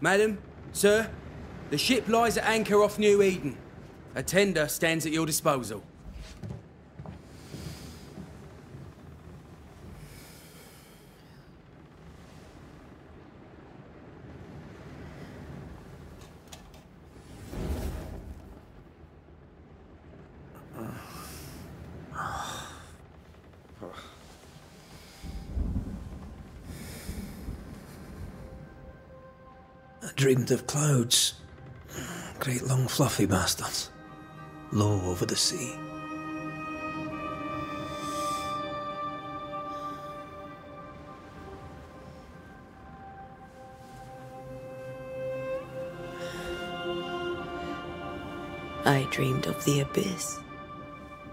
Madam, sir, the ship lies at anchor off New Eden. A tender stands at your disposal. I dreamed of clouds. Great long fluffy bastards. Low over the sea. I dreamed of the abyss,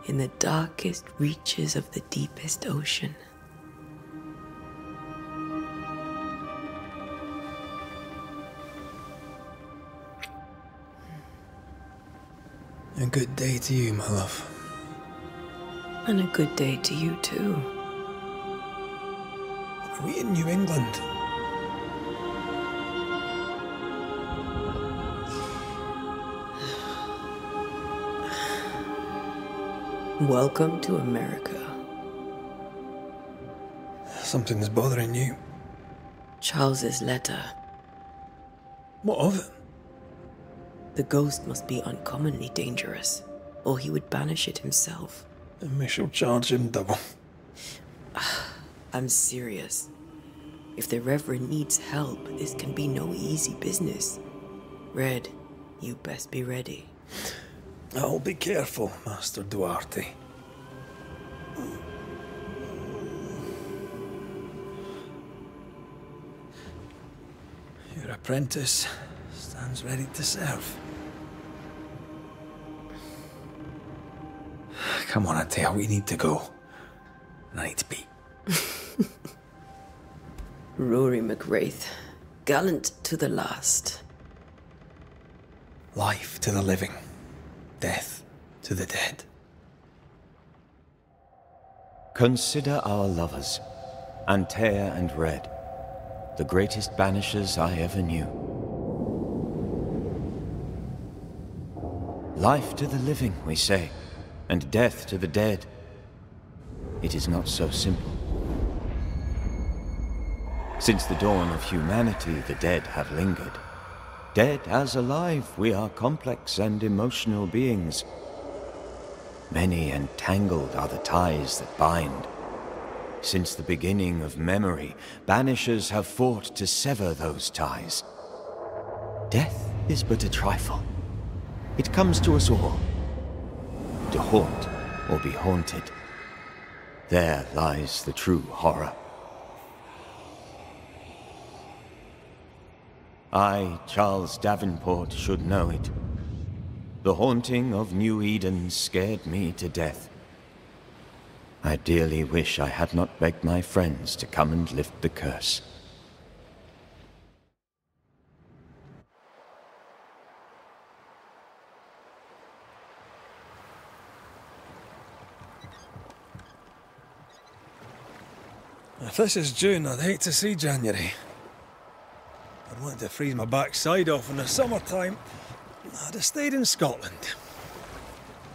in the darkest reaches of the deepest ocean. A good day to you, my love. And a good day to you too. Are we in New England? Welcome to America. Something's bothering you. Charles's letter. What of it? The ghost must be uncommonly dangerous, or he would banish it himself. And we shall charge him double. I'm serious. If the Reverend needs help, this can be no easy business. Red, you best be ready. I'll be careful, Master Duarte. Your apprentice stands ready to serve. Come on, Atea, we need to go. I need to pee. Rory McWraith, gallant to the last. Life to the living, death to the dead. Consider our lovers, Antea and Red, the greatest banishers I ever knew. Life to the living, we say, and death to the dead. It is not so simple. Since the dawn of humanity, the dead have lingered. Dead as alive, we are complex and emotional beings. Many and tangled are the ties that bind. Since the beginning of memory, banishers have fought to sever those ties. Death is but a trifle. It comes to us all. To haunt or be haunted. There lies the true horror. I, Charles Davenport, should know it. The haunting of New Eden scared me to death. I dearly wish I had not begged my friends to come and lift the curse. If this is June, I'd hate to see January. I'd want to freeze my backside off in the summertime. I'd have stayed in Scotland.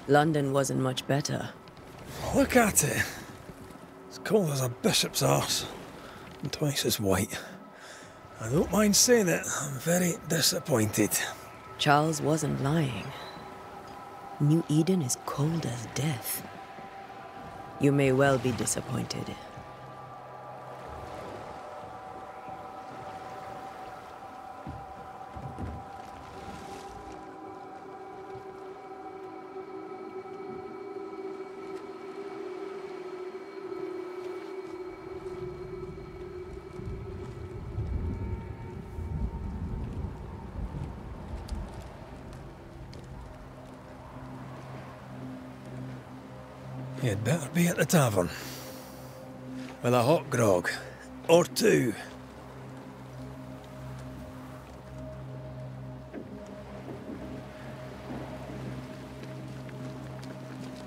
London wasn't much better. Look at it. As cold as a bishop's arse. And twice as white. I don't mind saying it, I'm very disappointed. Charles wasn't lying. New Eden is cold as death. You may well be disappointed. You'd better be at the tavern. With a hot grog. Or two.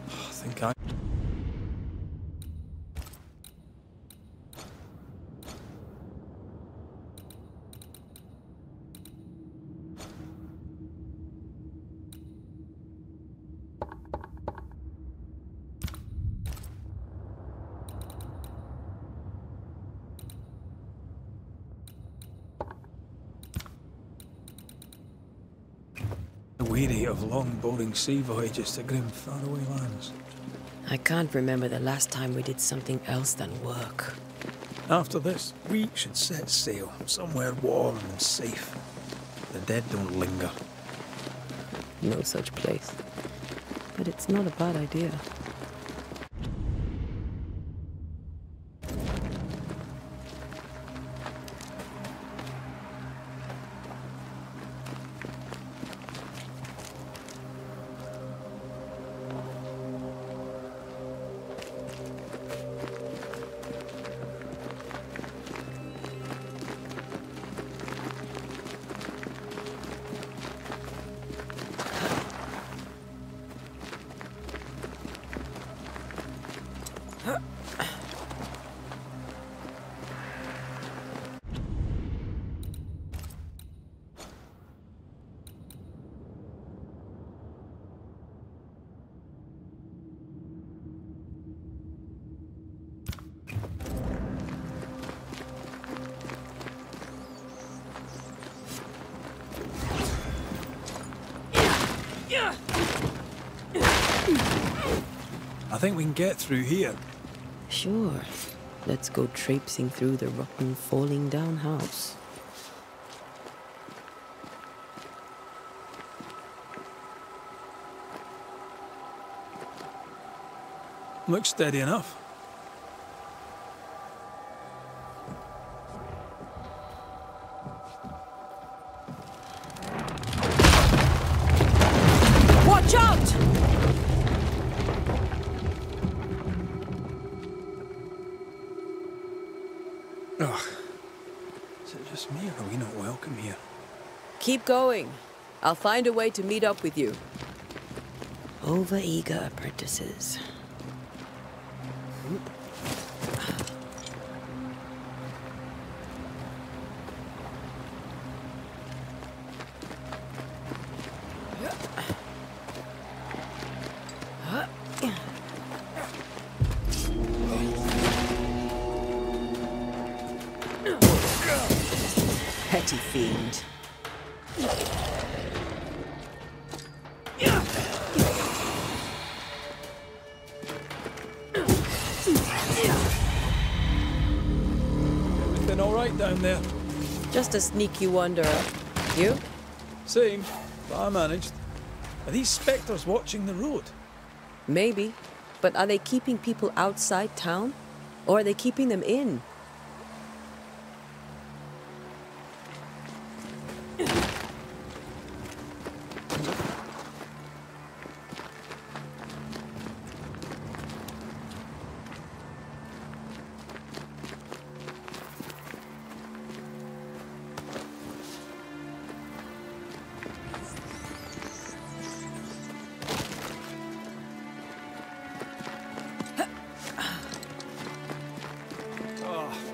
I think I... Weary of long, boring sea voyages to grim, faraway lands. I can't remember the last time we did something else than work. After this, we should set sail somewhere warm and safe. The dead don't linger. No such place. But it's not a bad idea. I think we can get through here. Sure. Let's go traipsing through the rotten, falling down house. Looks steady enough. Watch out! Ugh. Is it just me, or are we not welcome here? Keep going. I'll find a way to meet up with you. Over-eager apprentices. Petty fiend. Everything all right down there? Just a sneaky wanderer. You? Same, but I managed. Are these spectres watching the road? Maybe. But are they keeping people outside town? Or are they keeping them in?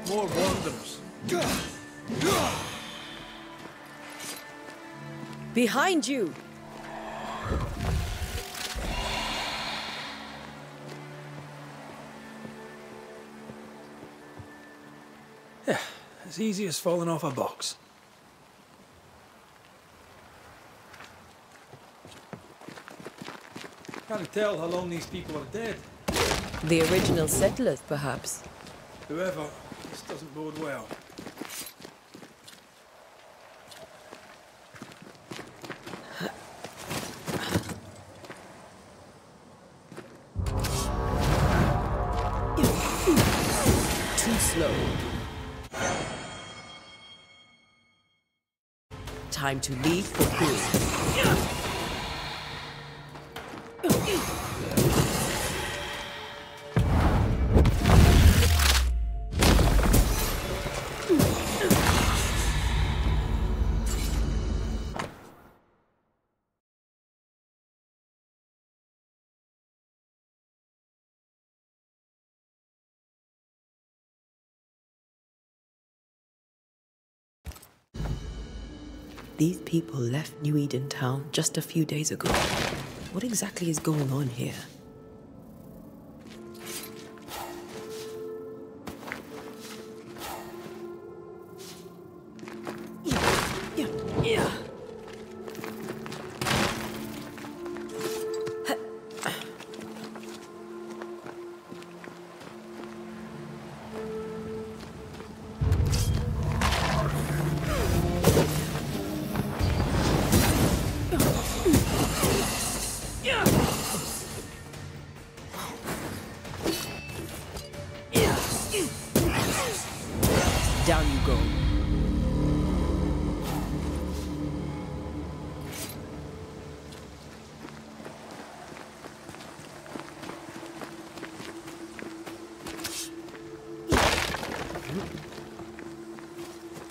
More wanderers. Behind you! Yeah, as easy as falling off a box. Can't tell how long these people are dead. The original settlers, perhaps. Whoever, this doesn't bode well. Too slow. Time to leave for good. These people left New Eden Town just a few days ago. What exactly is going on here? Yeah. Down you go.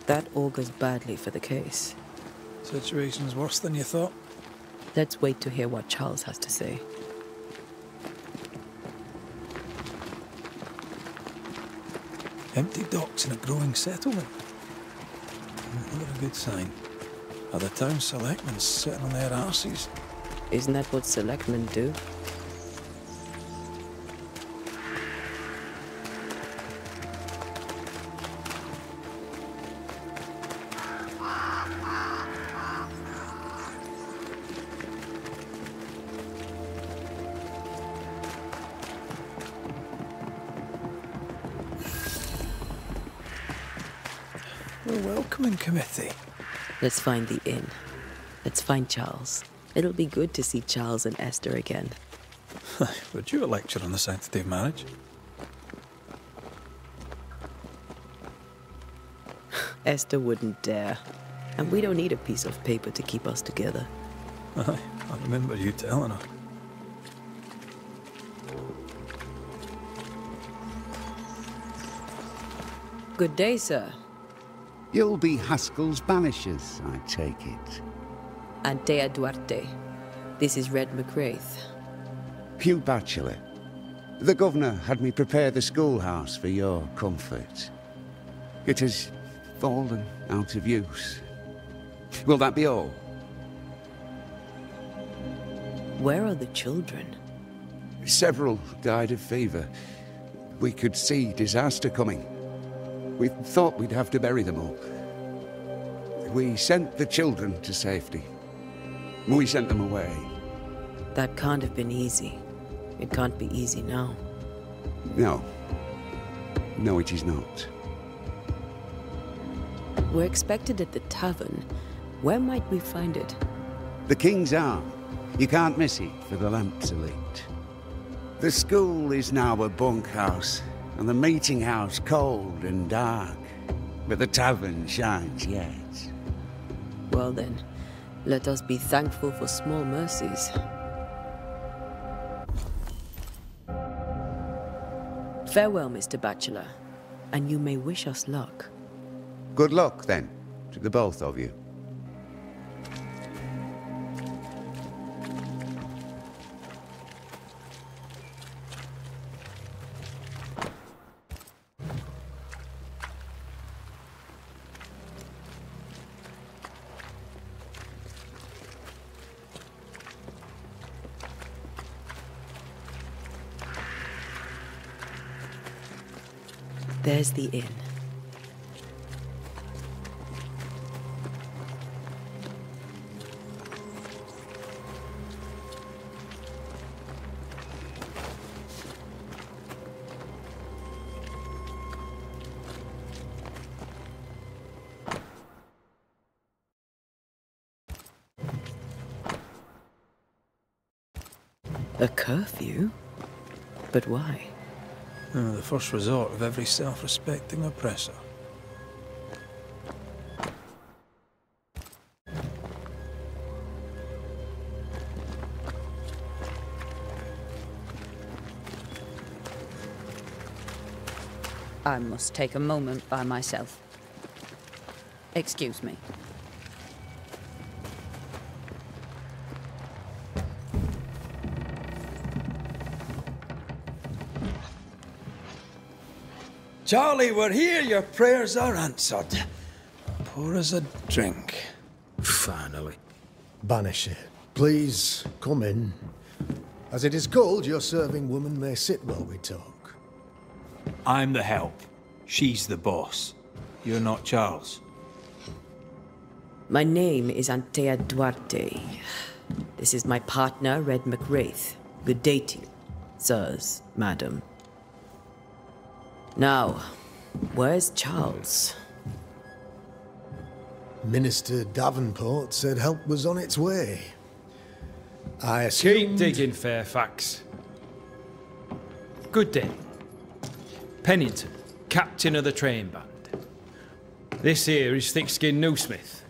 That augurs badly for the case. Situation's worse than you thought. Let's wait to hear what Charles has to say. Empty docks in a growing settlement. Not a good sign. Are the town selectmen sitting on their arses? Isn't that what selectmen do? A welcoming committee. Let's find the inn. Let's find Charles. It'll be good to see Charles and Esther again. Would you a lecture on the sanctity of marriage? Esther wouldn't dare. And we don't need a piece of paper to keep us together. Aye, I remember you telling her. Good day, sir. You'll be Haskell's Banishers, I take it. Antea Duarte. This is Red McWraith. Hugh Batchelor. The governor had me prepare the schoolhouse for your comfort. It has fallen out of use. Will that be all? Where are the children? Several died of fever. We could see disaster coming. We thought we'd have to bury them all. We sent the children to safety. We sent them away. That can't have been easy. It can't be easy now. No. No, it is not. We're expected at the tavern. Where might we find it? The King's Arm. You can't miss it for the lamps are lit. The school is now a bunkhouse, and the meeting house cold and dark. But the tavern shines yet. Well then, let us be thankful for small mercies. Farewell, Mr. Batchelor, and you may wish us luck. Good luck, then, to the both of you. There's the inn. A curfew? But why? The first resort of every self-respecting oppressor. I must take a moment by myself. Excuse me. Charlie, we're here. Your prayers are answered. Pour us a drink. Finally. Banisher, please come in. As it is cold, your serving woman may sit while we talk. I'm the help. She's the boss. You're not Charles. My name is Antea Duarte. This is my partner, Red McWraith. Good day to you, sirs, madam. Now, where's Charles? Minister Davenport said help was on its way. I Keep assumed... digging, Fairfax. Good day. Pennington, captain of the train band. This here is Thick-Skinned Newsmith.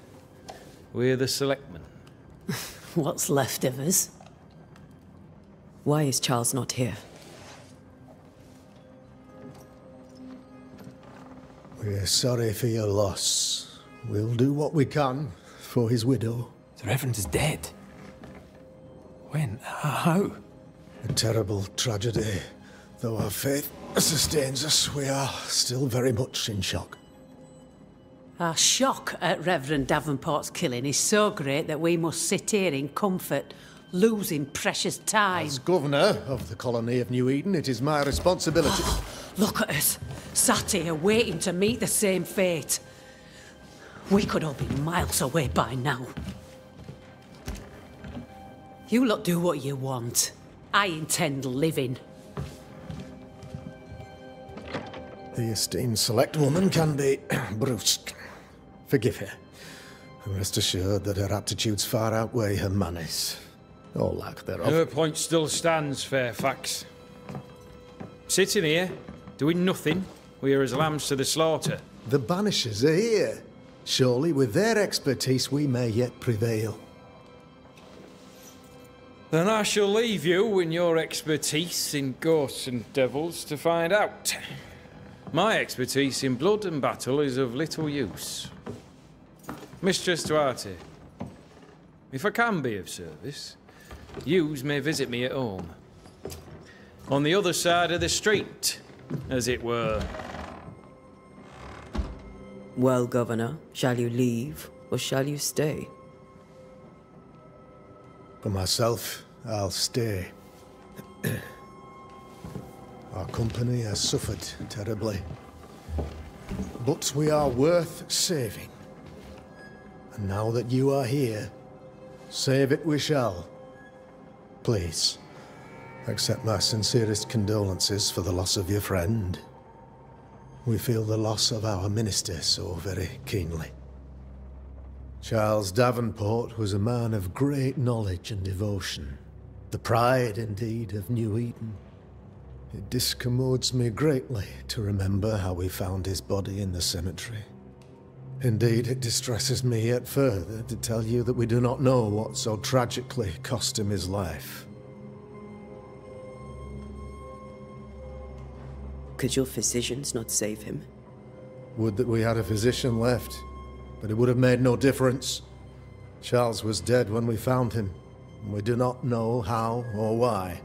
We're the selectmen. What's left of us? Why is Charles not here? We're sorry for your loss. We'll do what we can for his widow. The Reverend is dead. When? How? A terrible tragedy. Though our faith sustains us, we are still very much in shock. Our shock at Reverend Davenport's killing is so great that we must sit here in comfort, losing precious time. As governor of the colony of New Eden, it is my responsibility... Look at us, sat here waiting to meet the same fate. We could all be miles away by now. You lot do what you want. I intend living. The esteemed select woman can be brusque. Forgive her. And rest assured that her aptitudes far outweigh her manners. Or lack thereof. Her point still stands, Fairfax. Sitting here, doing nothing, we are as lambs to the slaughter. The Banishers are here. Surely with their expertise we may yet prevail. Then I shall leave you and your expertise in ghosts and devils to find out. My expertise in blood and battle is of little use. Mistress Duarte, if I can be of service, yous may visit me at home. On the other side of the street, as it were. Well, Governor, shall you leave or shall you stay? For myself, I'll stay. Our company has suffered terribly. But we are worth saving. And now that you are here, save it we shall. Please, accept my sincerest condolences for the loss of your friend. We feel the loss of our minister so very keenly. Charles Davenport was a man of great knowledge and devotion. The pride, indeed, of New Eden. It discommodes me greatly to remember how we found his body in the cemetery. Indeed, it distresses me yet further to tell you that we do not know what so tragically cost him his life. Could your physicians not save him? Would that we had a physician left, but it would have made no difference. Charles was dead when we found him, and we do not know how or why.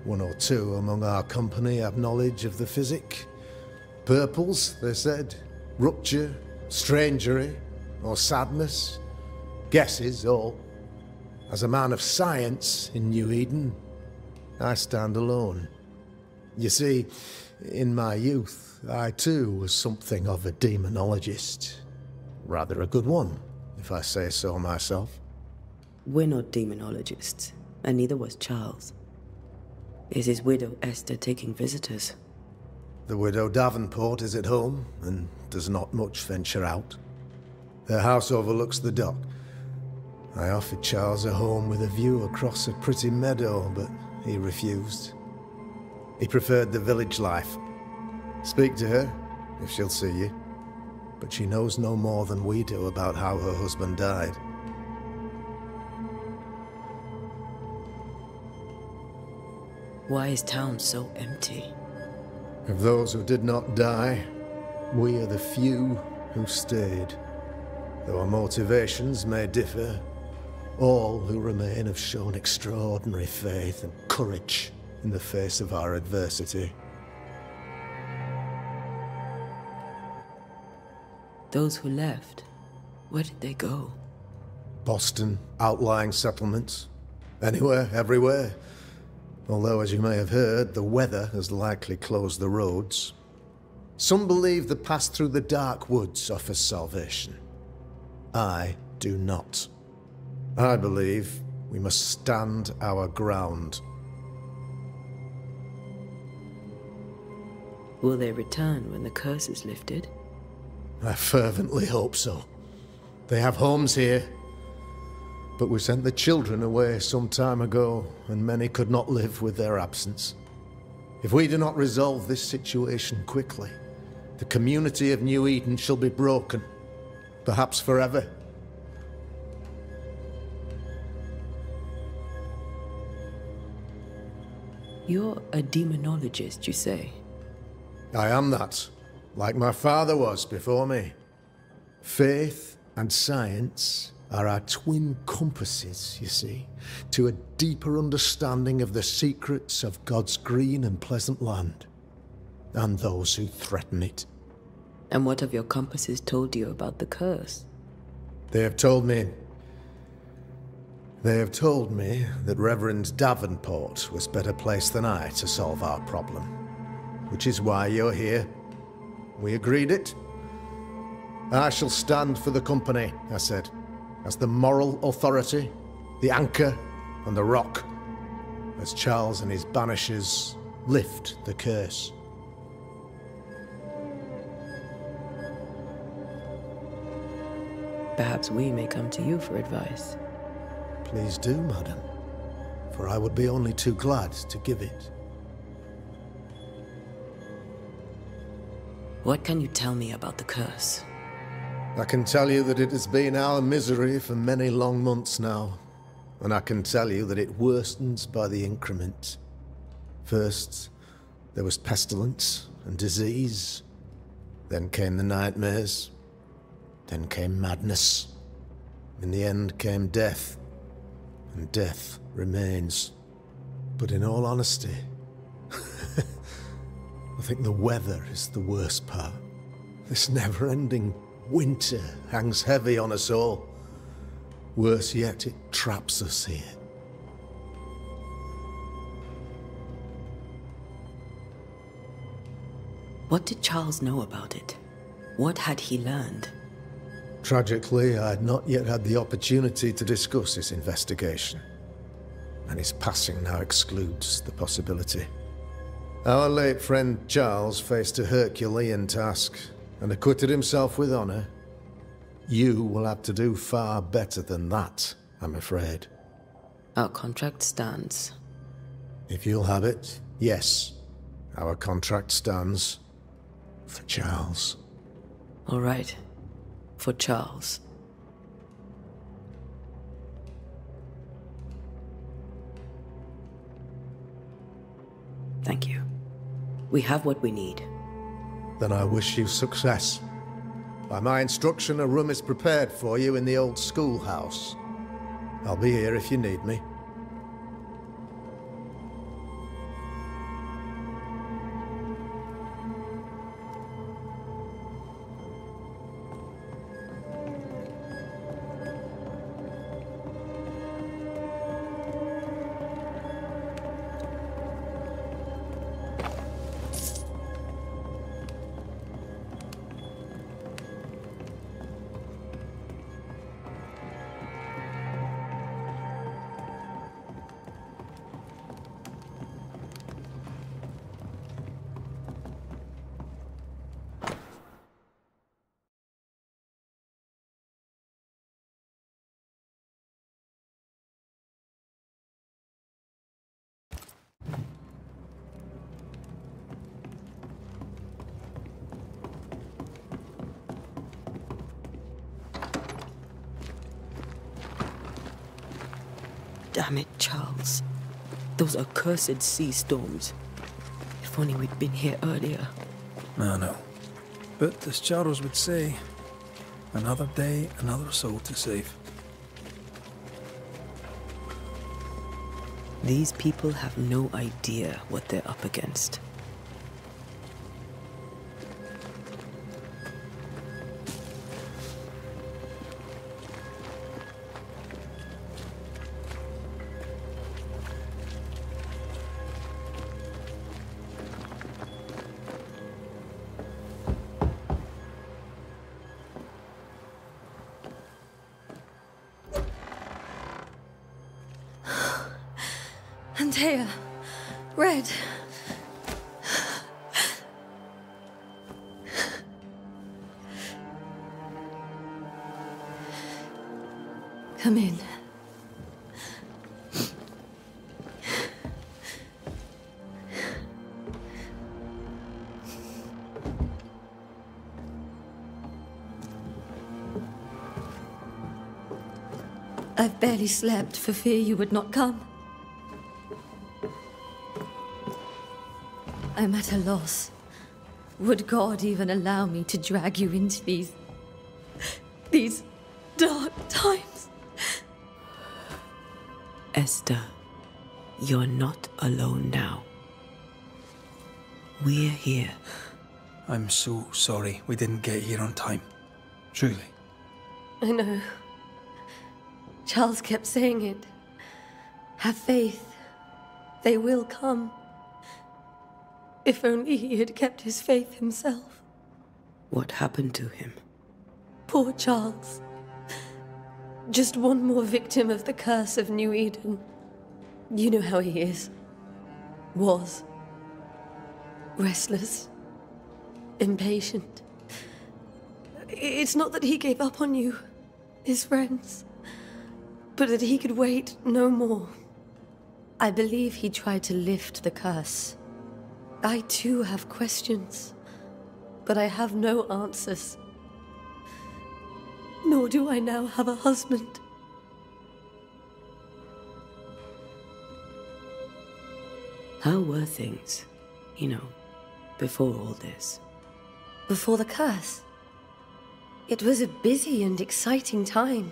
One or two among our company have knowledge of the physic. Purples, they said, rupture, strangery, or sadness. Guesses, all. As a man of science in New Eden, I stand alone. You see, in my youth, I too was something of a demonologist. Rather a good one, if I say so myself. We're not demonologists, and neither was Charles. Is his widow Esther taking visitors? The widow Davenport is at home, and does not much venture out. Their house overlooks the dock. I offered Charles a home with a view across a pretty meadow, but he refused. He preferred the village life. Speak to her, if she'll see you. But she knows no more than we do about how her husband died. Why is town so empty? Of those who did not die, we are the few who stayed. Though our motivations may differ, all who remain have shown extraordinary faith and courage in the face of our adversity. Those who left, where did they go? Boston, outlying settlements. Anywhere, everywhere. Although, as you may have heard, the weather has likely closed the roads. Some believe the path through the dark woods offers salvation. I do not. I believe we must stand our ground. Will they return when the curse is lifted? I fervently hope so. They have homes here. But we sent the children away some time ago, and many could not live with their absence. If we do not resolve this situation quickly, the community of New Eden shall be broken, perhaps forever. You're a demonologist, you say? I am that, like my father was before me. Faith and science are our twin compasses, you see, to a deeper understanding of the secrets of God's green and pleasant land, and those who threaten it. And what have your compasses told you about the curse? They have told me that Reverend Davenport was better placed than I to solve our problem. Which is why you're here. We agreed it. I shall stand for the company, I said, as the moral authority, the anchor, and the rock, as Charles and his Banishers lift the curse. Perhaps we may come to you for advice. Please do, madam, for I would be only too glad to give it. What can you tell me about the curse? I can tell you that it has been our misery for many long months now, and I can tell you that it worstens by the increment. First, there was pestilence and disease. Then came the nightmares. Then came madness. In the end came death, and death remains. But in all honesty, I think the weather is the worst part. This never-ending winter hangs heavy on us all. Worse yet, it traps us here. What did Charles know about it? What had he learned? Tragically, I had not yet had the opportunity to discuss his investigation, and his passing now excludes the possibility. Our late friend Charles faced a Herculean task and acquitted himself with honor. You will have to do far better than that, I'm afraid. Our contract stands. If you'll have it, yes. Our contract stands for Charles. All right. For Charles. Thank you. We have what we need. Then I wish you success. By my instruction, a room is prepared for you in the old schoolhouse. I'll be here if you need me. Damn it, Charles. Those accursed sea storms. If only we'd been here earlier. I know. But as Charles would say, another day, another soul to save. These people have no idea what they're up against. Antea. Red. Come in. I've barely slept for fear you would not come. I'm at a loss. Would God even allow me to drag you into these dark times? Esther, you're not alone now. We're here. I'm so sorry we didn't get here on time. Truly. I know. Charles kept saying it. Have faith. They will come. If only he had kept his faith himself. What happened to him? Poor Charles. Just one more victim of the curse of New Eden. You know how he is. Was. Restless. Impatient. It's not that he gave up on you, his friends, but that he could wait no more. I believe he tried to lift the curse. I too have questions, but I have no answers. Nor do I now have a husband. How were things, before all this? Before the curse? It was a busy and exciting time.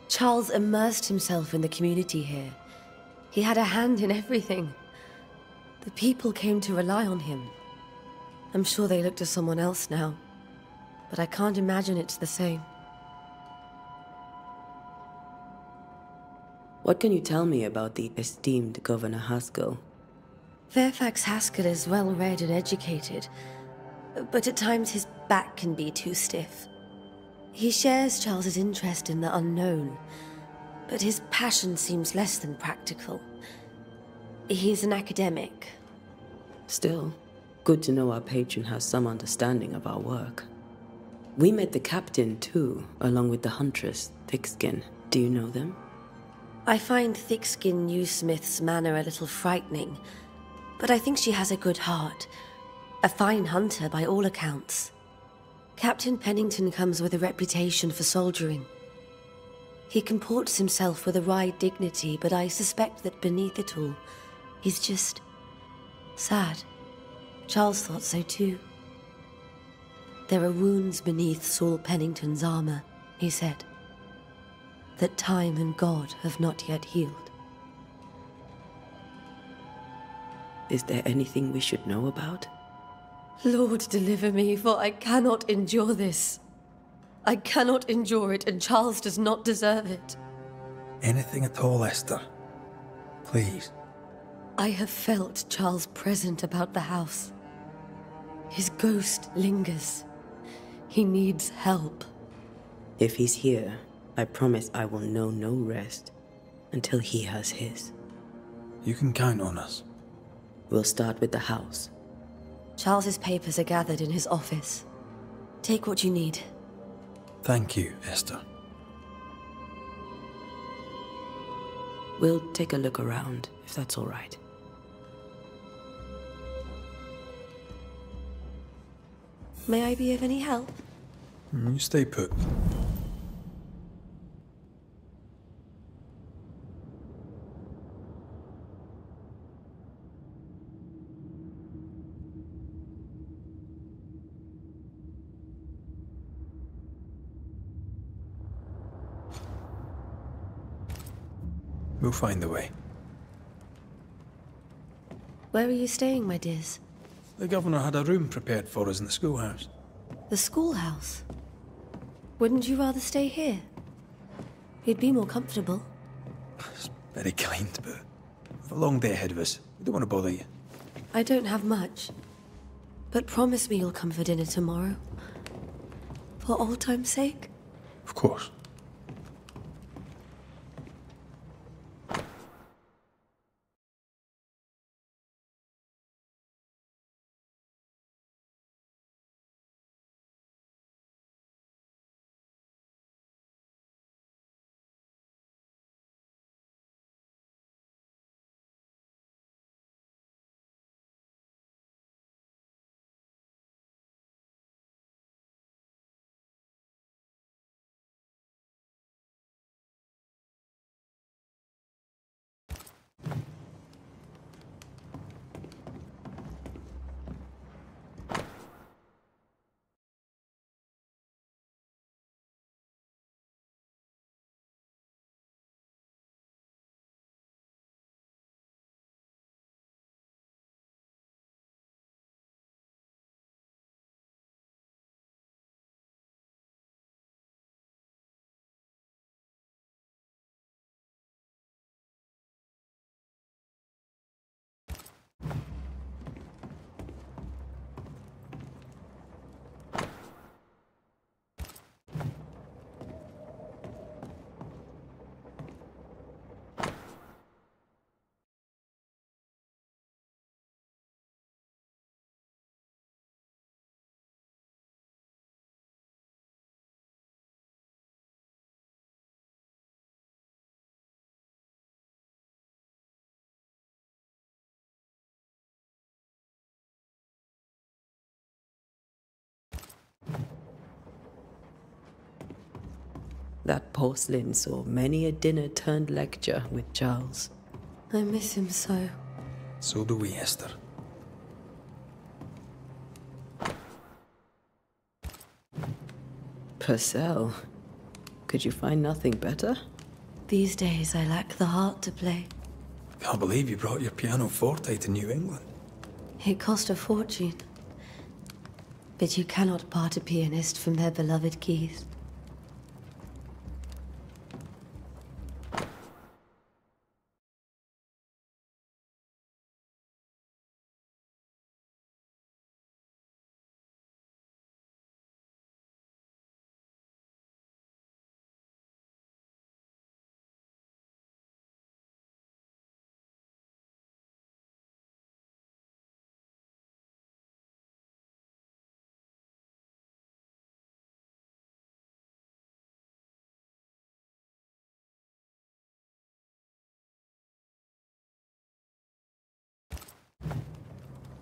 Charles immersed himself in the community here. He had a hand in everything. The people came to rely on him. I'm sure they look to someone else now, but I can't imagine it's the same. What can you tell me about the esteemed Governor Haskell? Fairfax Haskell is well-read and educated, but at times his back can be too stiff. He shares Charles's interest in the unknown, but his passion seems less than practical. He's an academic. Still, good to know our patron has some understanding of our work. We met the captain, too, along with the huntress, Thickskin. Do you know them? I find Thickskin Newsmith's manner a little frightening, but I think she has a good heart. A fine hunter by all accounts. Captain Pennington comes with a reputation for soldiering. He comports himself with a wry dignity, but I suspect that beneath it all, he's just sad. Charles thought so too. There are wounds beneath Saul Pennington's armor, he said, that time and God have not yet healed. Is there anything we should know about? Lord, deliver me, for I cannot endure this. I cannot endure it, and Charles does not deserve it. Anything at all, Esther. Please. I have felt Charles present about the house. His ghost lingers. He needs help. If he's here, I promise I will know no rest until he has his. You can count on us. We'll start with the house. Charles's papers are gathered in his office. Take what you need. Thank you, Esther. We'll take a look around, if that's all right. May I be of any help? You stay put. We'll find a way. Where are you staying, my dears? The governor had a room prepared for us in the schoolhouse. The schoolhouse? Wouldn't you rather stay here? You'd be more comfortable. It's very kind, but we've a long day ahead of us. We don't want to bother you. I don't have much. But promise me you'll come for dinner tomorrow. For old time's sake? Of course. That porcelain saw many a dinner turned lecture with Charles. I miss him so. So do we, Esther. Purcell, could you find nothing better? These days I lack the heart to play. Can't believe you brought your pianoforte to New England. It cost a fortune. But you cannot part a pianist from their beloved keys.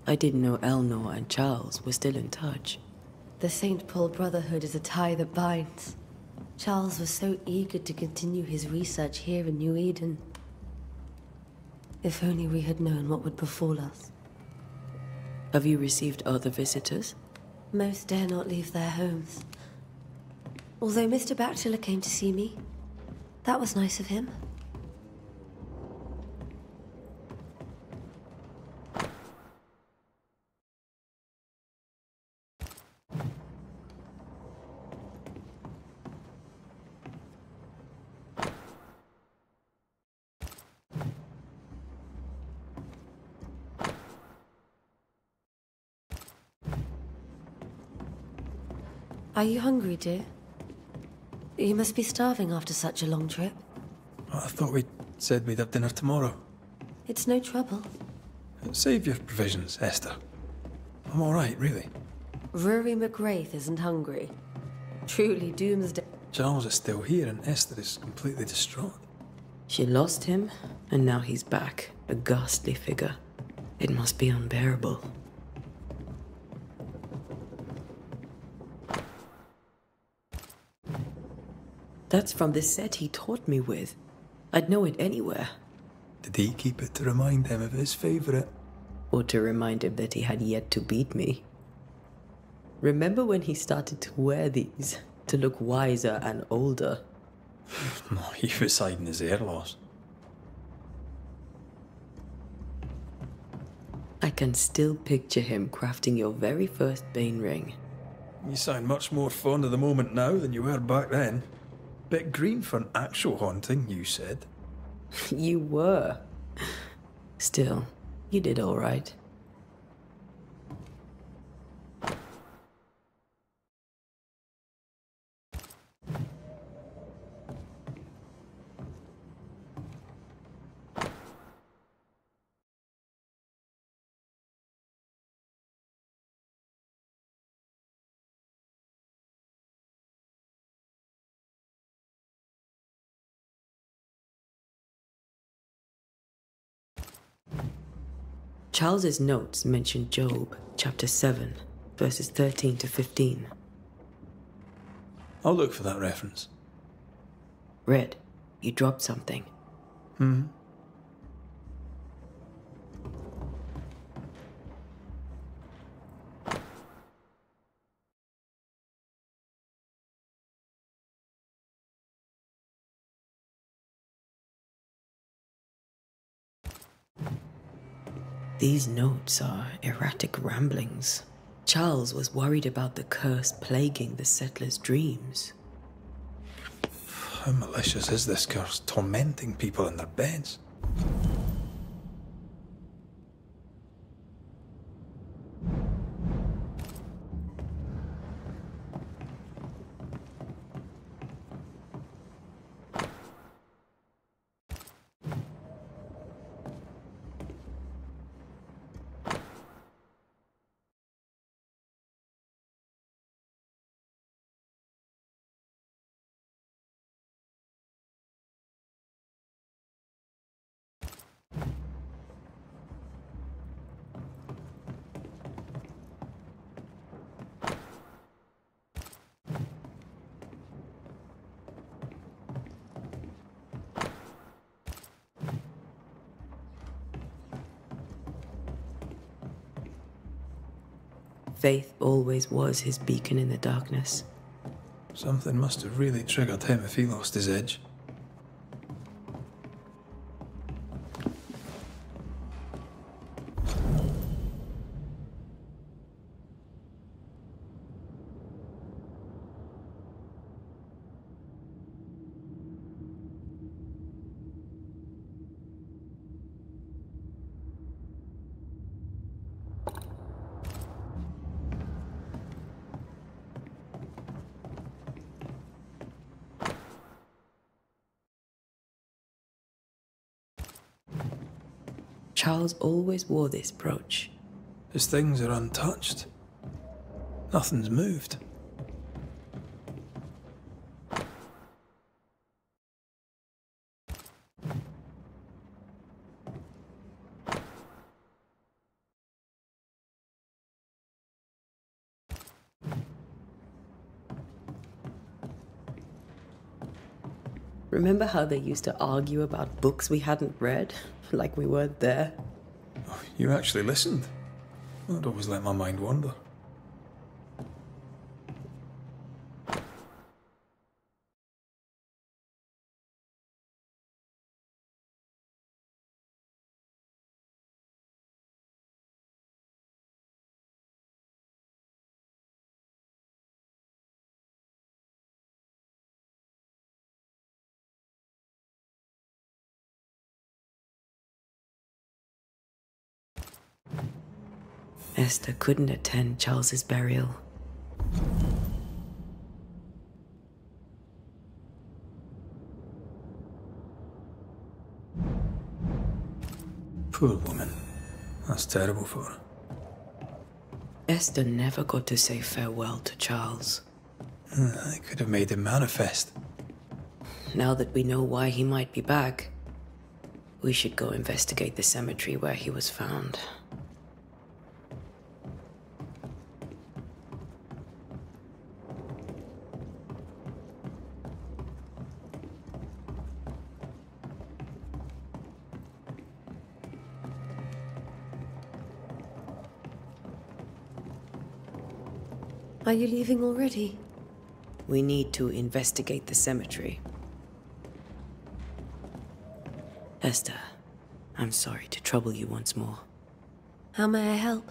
I didn't know Eleanor and Charles were still in touch. The St. Paul Brotherhood is a tie that binds. Charles was so eager to continue his research here in New Eden. If only we had known what would befall us. Have you received other visitors? Most dare not leave their homes. Although Mr. Bachelor came to see me. That was nice of him. Are you hungry, dear? You must be starving after such a long trip. I thought we said we'd have dinner tomorrow. It's no trouble. Save your provisions, Esther. I'm all right, really. Rory McGrath isn't hungry. Truly doomsday. Charles is still here and Esther is completely distraught. She lost him, and now he's back, a ghastly figure. It must be unbearable. That's from the set he taught me with. I'd know it anywhere. Did he keep it to remind him of his favourite? Or to remind him that he had yet to beat me. Remember when he started to wear these, to look wiser and older? No, he was hiding his hair loss. I can still picture him crafting your very first Bane ring. You sound much more fond of the moment now than you were back then. Bit green for an actual haunting, you said. You were. Still, you did all right. Charles's notes mention Job, chapter 7, verses 13 to 15. I'll look for that reference. Red, you dropped something. These notes are erratic ramblings. Charles was worried about the curse plaguing the settlers' dreams. How malicious is this curse, tormenting people in their beds? Faith always was his beacon in the darkness. Something must have really triggered him if he lost his edge. Charles always wore this brooch. His things are untouched. Nothing's moved. Remember how they used to argue about books we hadn't read? Like we weren't there? Oh, you actually listened. I'd always let my mind wander. Esther couldn't attend Charles's burial. Poor woman. That's terrible for her. Esther never got to say farewell to Charles. I could have made him manifest. Now that we know why he might be back, we should go investigate the cemetery where he was found. Are you leaving already? We need to investigate the cemetery. Esther, I'm sorry to trouble you once more. How may I help?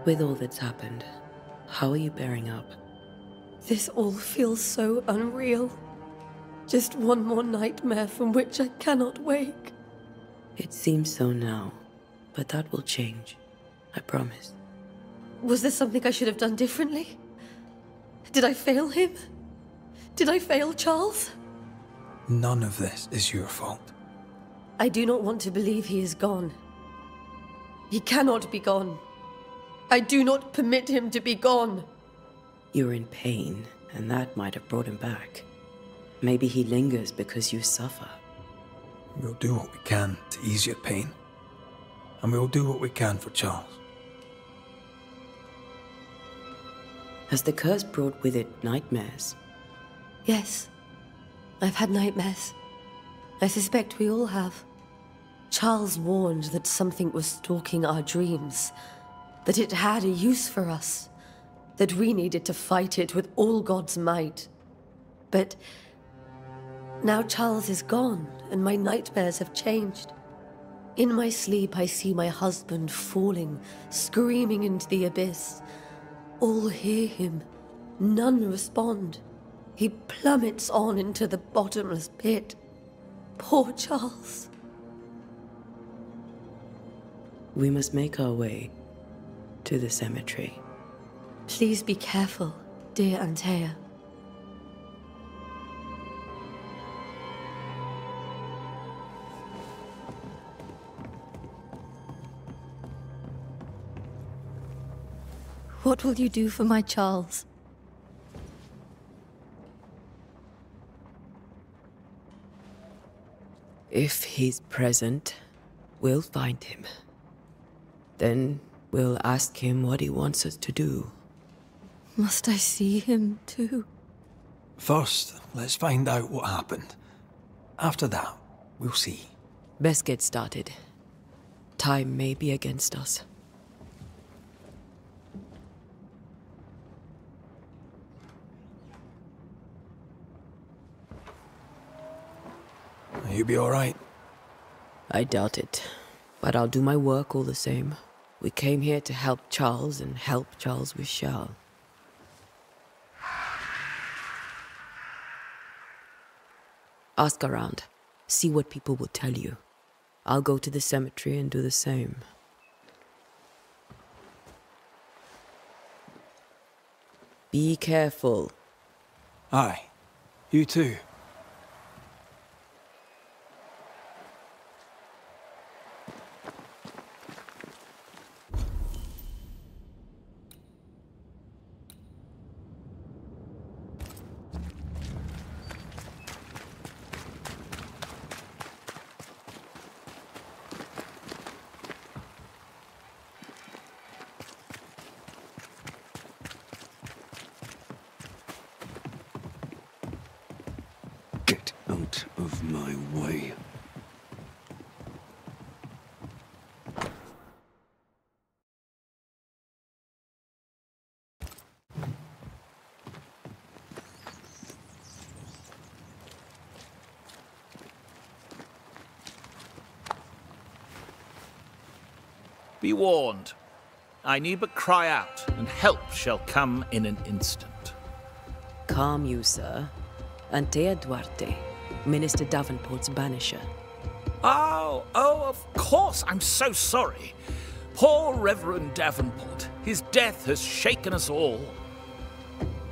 With all that's happened, how are you bearing up? This all feels so unreal. Just one more nightmare from which I cannot wake. It seems so now, but that will change. I promise. Was there something I should have done differently? Did I fail him? Did I fail Charles? None of this is your fault. I do not want to believe he is gone. He cannot be gone. I do not permit him to be gone. You're in pain, and that might have brought him back. Maybe he lingers because you suffer. We'll do what we can to ease your pain. And we'll do what we can for Charles. Has the curse brought with it nightmares? Yes. I've had nightmares. I suspect we all have. Charles warned that something was stalking our dreams, that it had a use for us, that we needed to fight it with all God's might. But now Charles is gone, and my nightmares have changed. In my sleep, I see my husband falling, screaming into the abyss. All hear him. None respond. He plummets on into the bottomless pit. Poor Charles. We must make our way to the cemetery. Please be careful, dear Antea. What will you do for my Charles? If he's present, we'll find him. Then we'll ask him what he wants us to do. Must I see him too? First, let's find out what happened. After that, we'll see. Best get started. Time may be against us. You be alright? I doubt it, but I'll do my work all the same. We came here to help Charles, and help Charles we shall. Ask around. See what people will tell you. I'll go to the cemetery and do the same. Be careful. Aye. You too. Get out of my way. Be warned. I need but cry out, and help shall come in an instant. Calm you, sir. Antea Duarte, Minister Davenport's banisher. Oh, of course. I'm so sorry. Poor Reverend Davenport. His death has shaken us all.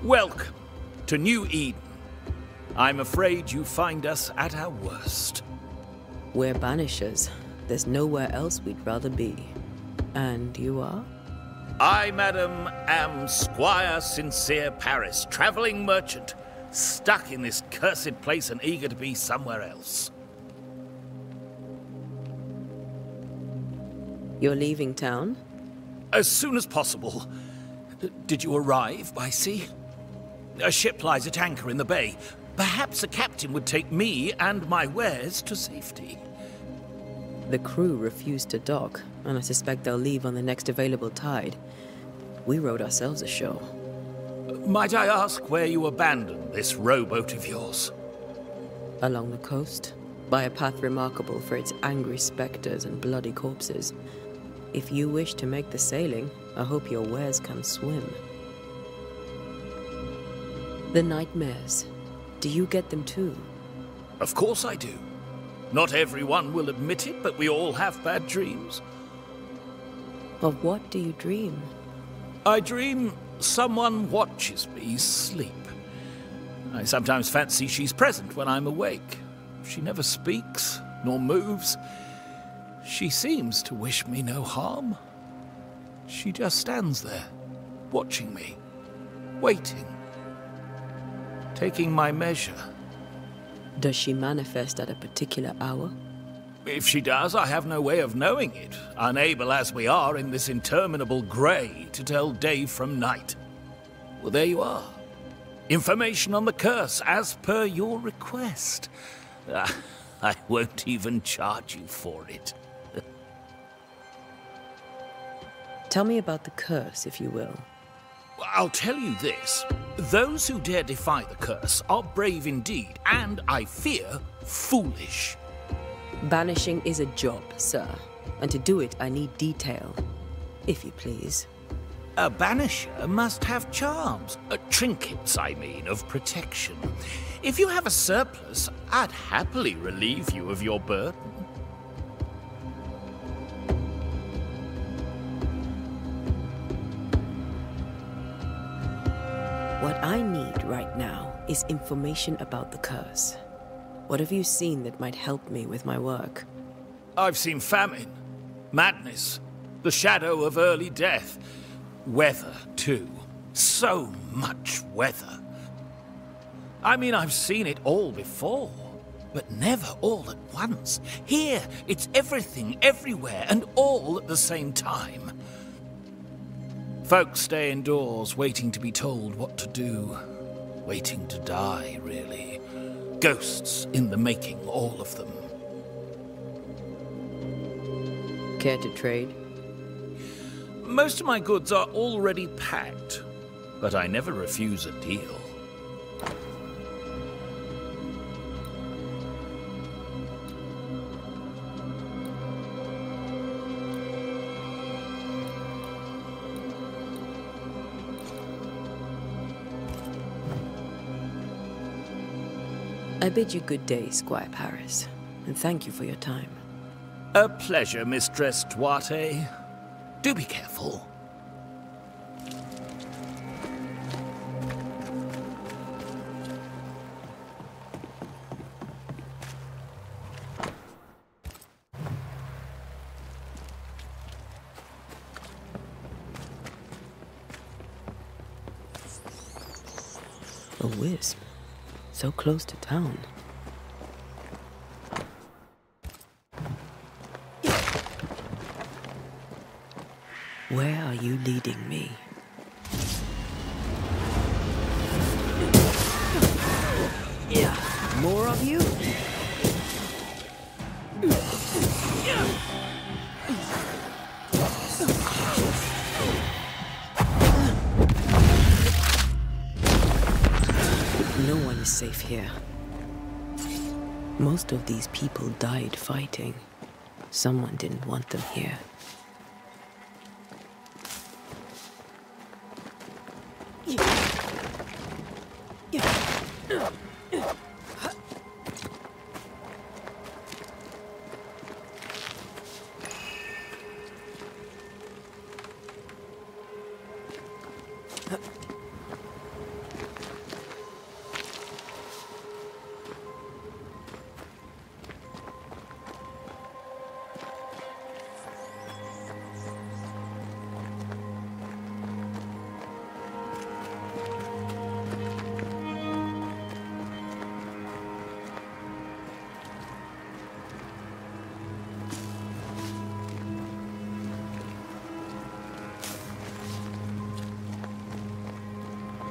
Welcome to New Eden. I'm afraid you find us at our worst. We're banishers. There's nowhere else we'd rather be. And you are? I, madam, am Squire Sincere Paris, travelling merchant, stuck in this cursed place and eager to be somewhere else. You're leaving town? As soon as possible. Did you arrive by sea? A ship lies at anchor in the bay. Perhaps a captain would take me and my wares to safety. The crew refused to dock, and I suspect they'll leave on the next available tide. We rode ourselves ashore. Might I ask where you abandoned this rowboat of yours? Along the coast, by a path remarkable for its angry specters and bloody corpses. If you wish to make the sailing, I hope your wares can swim. The nightmares, do you get them too? Of course I do. Not everyone will admit it, but we all have bad dreams. Of what do you dream? I dream someone watches me sleep. I sometimes fancy she's present when I'm awake. She never speaks, nor moves. She seems to wish me no harm. She just stands there, watching me, waiting, taking my measure. Does she manifest at a particular hour? If she does, I have no way of knowing it, unable as we are in this interminable grey to tell day from night. Well, there you are. Information on the curse, as per your request. I won't even charge you for it. Tell me about the curse, if you will. I'll tell you this. Those who dare defy the curse are brave indeed, and, I fear, foolish. Banishing is a job, sir. And to do it, I need detail. If you please. A banisher must have charms. Trinkets, I mean, of protection. If you have a surplus, I'd happily relieve you of your burden. What I need right now is information about the curse. What have you seen that might help me with my work? I've seen famine, madness, the shadow of early death. Weather, too. So much weather. I mean, I've seen it all before, but never all at once. Here, it's everything, everywhere, and all at the same time. Folks stay indoors, waiting to be told what to do. Waiting to die, really. Ghosts in the making, all of them. Care to trade? Most of my goods are already packed, but I never refuse a deal. I bid you good day, Squire Paris, and thank you for your time. A pleasure, Mistress Duarte. Do be careful. A wisp. So close to town. Where are you leading me? More of you? No one is safe here. Most of these people died fighting. Someone didn't want them here.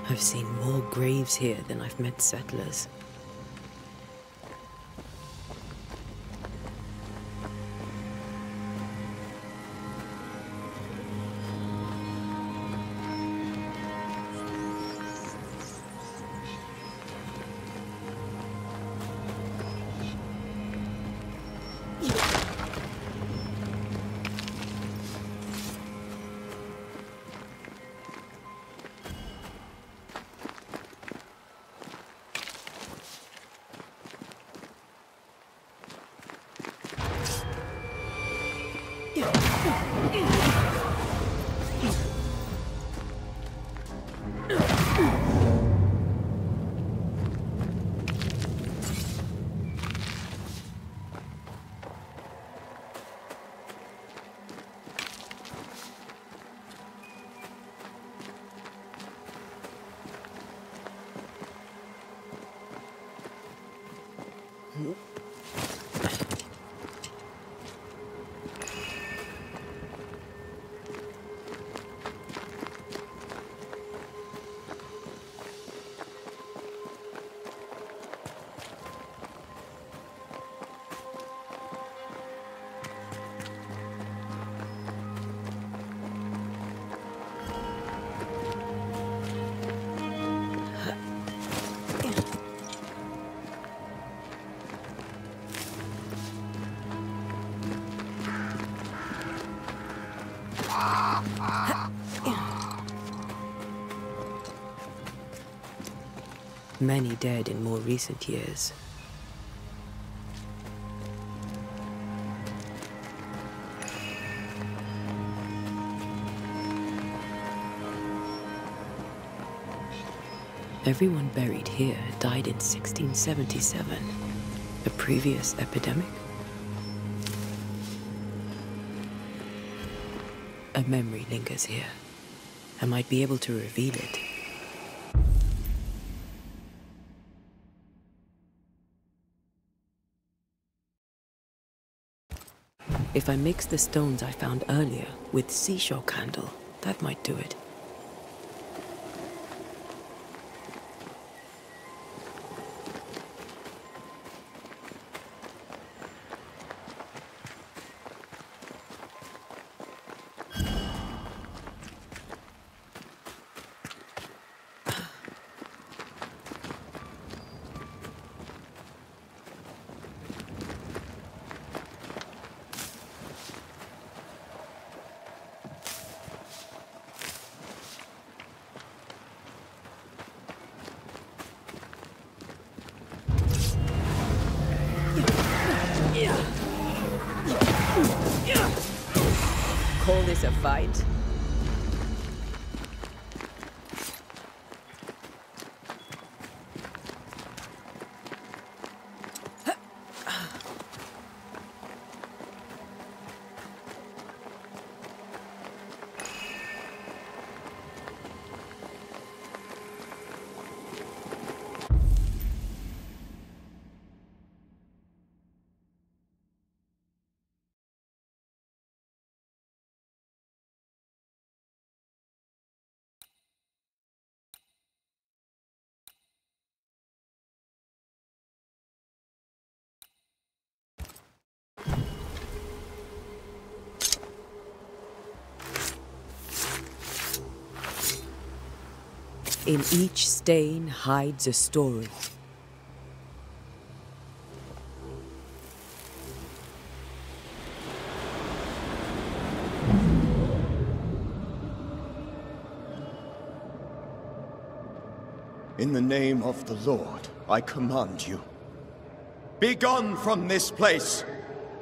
I've seen more graves here than I've met settlers. Many dead in more recent years. Everyone buried here died in 1677. A previous epidemic? A memory lingers here. I might be able to reveal it. If I mix the stones I found earlier with seashore candle, that might do it. call this a fight? In each stain hides a story. In the name of the Lord, I command you. Be gone from this place!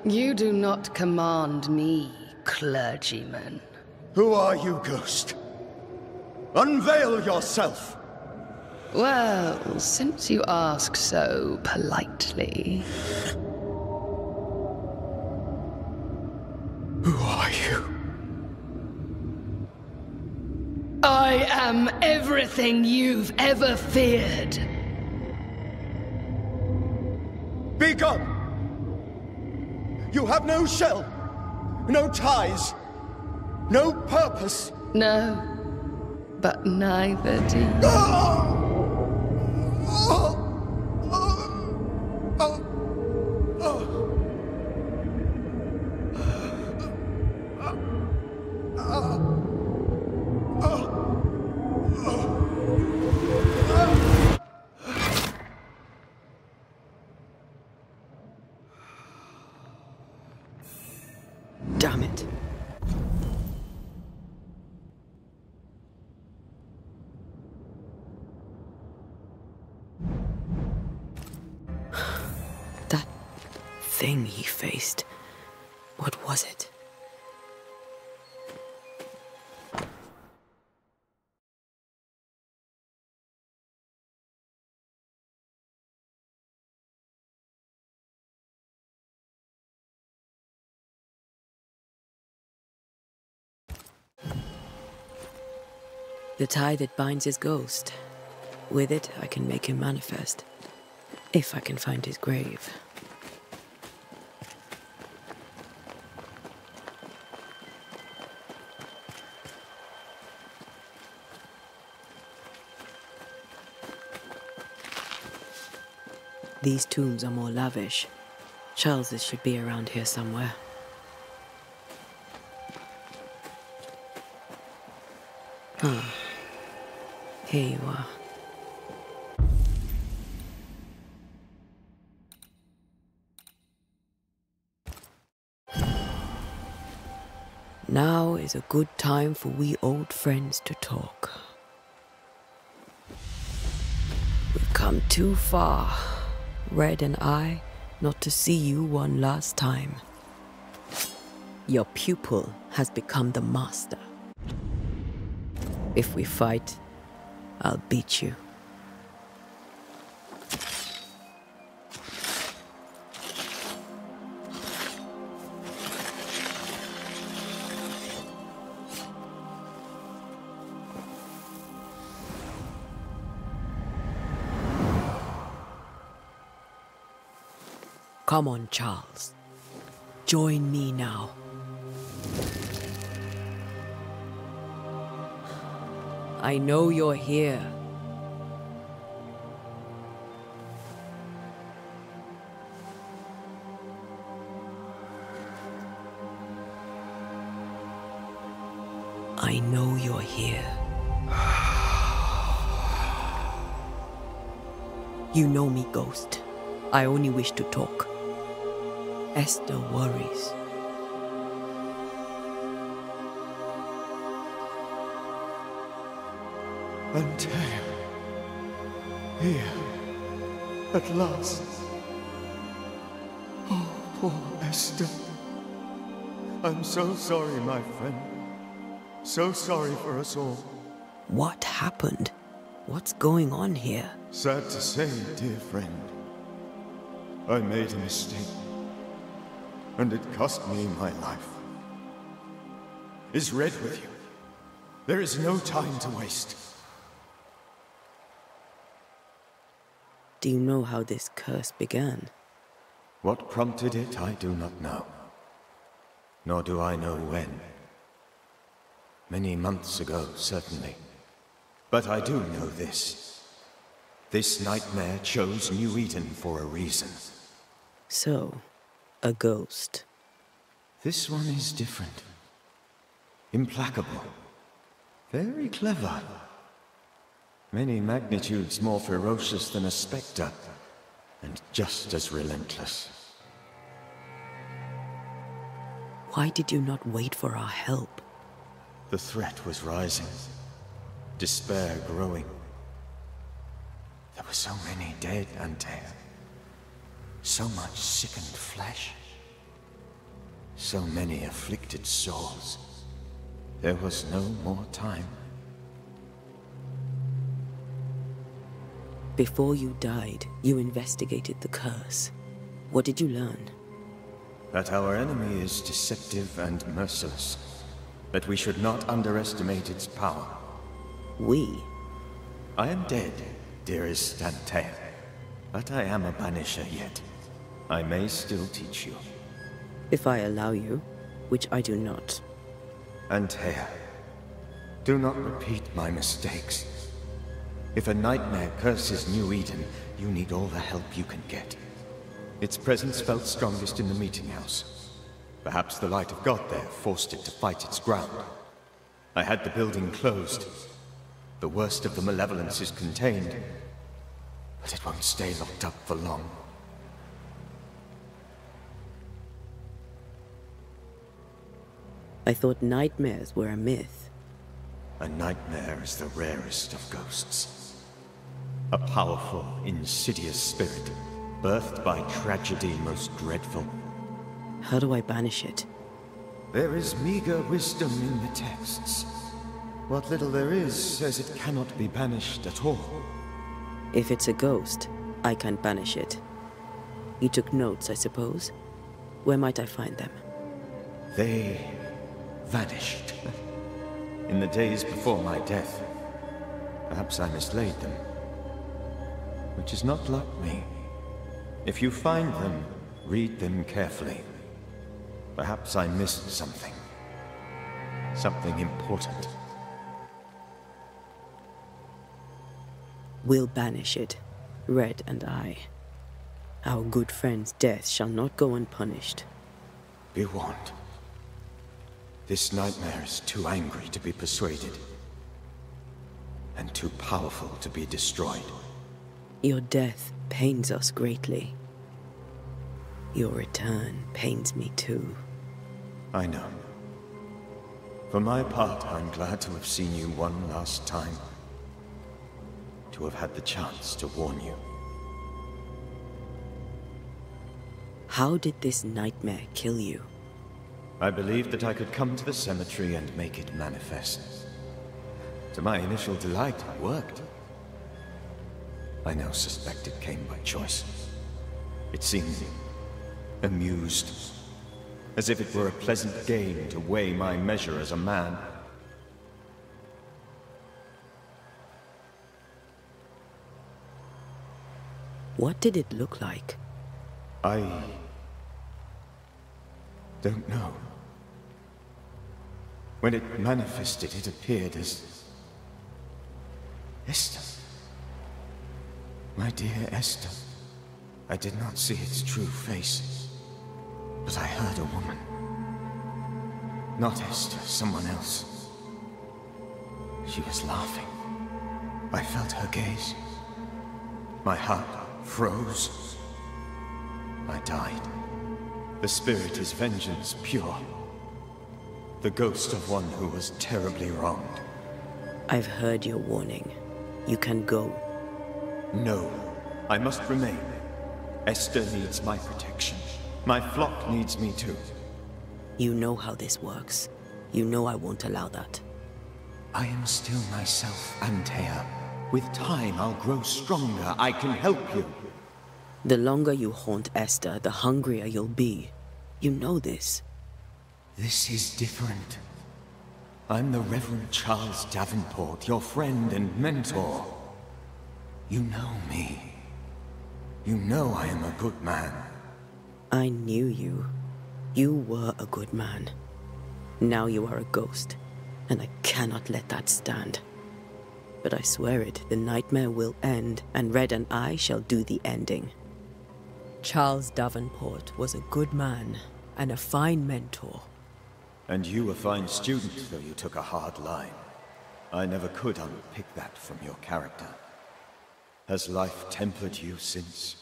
You do not command me, clergyman. Who are you, ghost? Unveil yourself! Well, since you ask so politely... Who are you? I am everything you've ever feared. Be gone! You have no shell, no ties, no purpose. No, but neither do you. Damn it. That thing he faced, what was it? The tie that binds his ghost. With it, I can make him manifest. If I can find his grave. These tombs are more lavish. Charles's should be around here somewhere. Ah. Here you are. Now is a good time for we old friends to talk. We've come too far, Red and I, not to see you one last time. Your pupil has become the master. If we fight, I'll beat you. Come on, Charles. Join me now. I know you're here. I know you're here. You know me, Ghost. I only wish to talk. Esther worries. Until here, at last. Oh, poor Esther. I'm so sorry, my friend. So sorry for us all. What happened? What's going on here? Sad to say, dear friend, I made a mistake, and it cost me my life. Is Red with you? There is no time to waste. Do you know how this curse began? What prompted it, I do not know. Nor do I know when. Many months ago, certainly. But I do know this. This nightmare chose New Eden for a reason. So, a ghost. This one is different. Implacable. Very clever. Many magnitudes more ferocious than a spectre, and just as relentless. Why did you not wait for our help? The threat was rising. Despair growing. There were so many dead Antea. So much sickened flesh. So many afflicted souls. There was no more time. Before you died, you investigated the curse. What did you learn? That our enemy is deceptive and merciless. That we should not underestimate its power. We? I am dead, dearest Antea. But I am a Banisher yet. I may still teach you. If I allow you, which I do not. Antea, do not repeat my mistakes. If a nightmare curses New Eden, you need all the help you can get. Its presence felt strongest in the meeting house. Perhaps the light of God there forced it to fight its ground. I had the building closed. The worst of the malevolence is contained, but it won't stay locked up for long. I thought nightmares were a myth. A nightmare is the rarest of ghosts. A powerful, insidious spirit, birthed by tragedy most dreadful. How do I banish it? There is meager wisdom in the texts. What little there is says it cannot be banished at all. If it's a ghost, I can't banish it. You took notes, I suppose? Where might I find them? They vanished. In the days before my death. Perhaps I mislaid them. Which is not like me. If you find them, read them carefully. Perhaps I missed something. Something important. We'll banish it, Red and I. Our good friend's death shall not go unpunished. Be warned. This nightmare is too angry to be persuaded. And too powerful to be destroyed. Your death pains us greatly. Your return pains me too. I know. For my part, I'm glad to have seen you one last time. To have had the chance to warn you. How did this nightmare kill you? I believed that I could come to the cemetery and make it manifest. To my initial delight, it worked. I now suspect it came by choice. It seemed amused, as if it were a pleasant game to weigh my measure as a man. What did it look like? I don't know. When it manifested, it appeared as Esther. My dear Esther. I did not see its true face, but I heard a woman. Not Esther, someone else. She was laughing. I felt her gaze. My heart froze. I died. The spirit is vengeance pure. The ghost of one who was terribly wronged. I've heard your warning. You can go. No, I must remain. Esther needs my protection. My flock needs me too. You know how this works. You know I won't allow that. I am still myself, Antea. With time, I'll grow stronger. I can help you. The longer you haunt Esther, the hungrier you'll be. You know this. This is different. I'm the Reverend Charles Davenport, your friend and mentor. You know me. You know I am a good man. I knew you. You were a good man. Now you are a ghost, and I cannot let that stand. But I swear it, the nightmare will end, and Red and I shall do the ending. Charles Davenport was a good man, and a fine mentor. And you a fine student, though you took a hard line. I never could unpick that from your character. Has life tempered you since?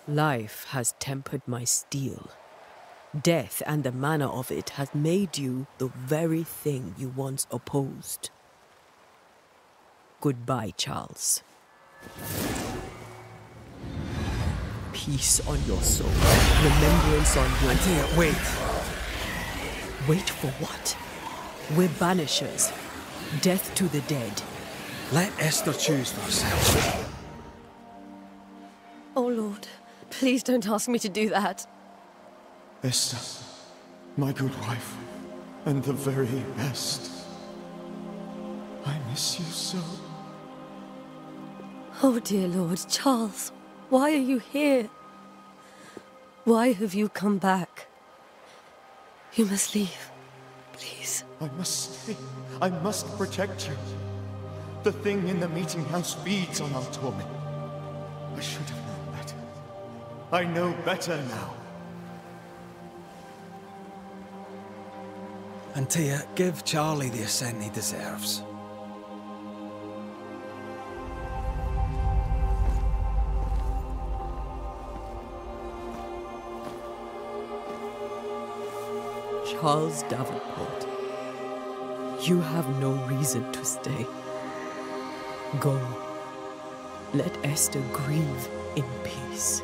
Life has tempered my steel. Death and the manner of it has made you the very thing you once opposed. Goodbye, Charles. Peace on your soul. Remembrance on your... Antea, wait. Wait for what? We're banishers. Death to the dead. Let Esther choose for herself. Oh, Lord. Please don't ask me to do that. Esther, my good wife, and the very best. I miss you so. Oh, dear Lord, Charles, why are you here? Why have you come back? You must leave, please. I must stay. I must protect you. The thing in the meeting house feeds on our torment. I should have known better. I know better now. Antea, give Charlie the ascent he deserves. Charles Davenport, you have no reason to stay. Go. Let Esther grieve in peace.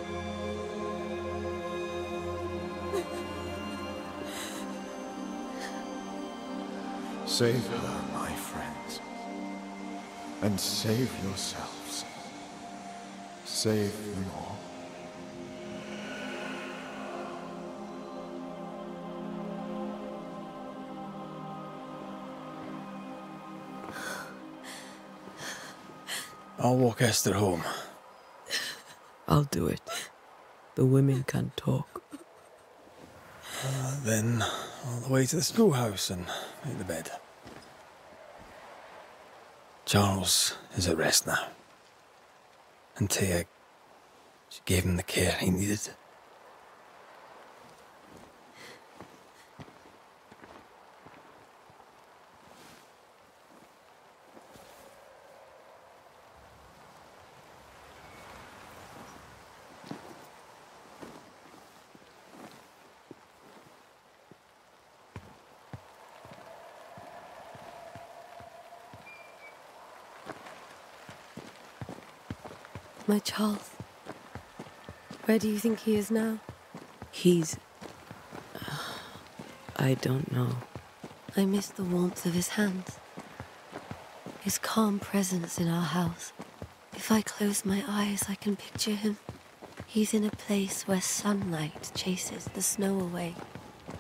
Save her, my friends. And save yourselves. Save them all. I'll walk Esther home. I'll do it. The women can talk. Then all the way to the schoolhouse and make the bed. Charles is at rest now. Antea, she gave him the care he needed. My Charles. Where do you think he is now? He's... I don't know. I miss the warmth of his hands. His calm presence in our house. If I close my eyes, I can picture him. He's in a place where sunlight chases the snow away.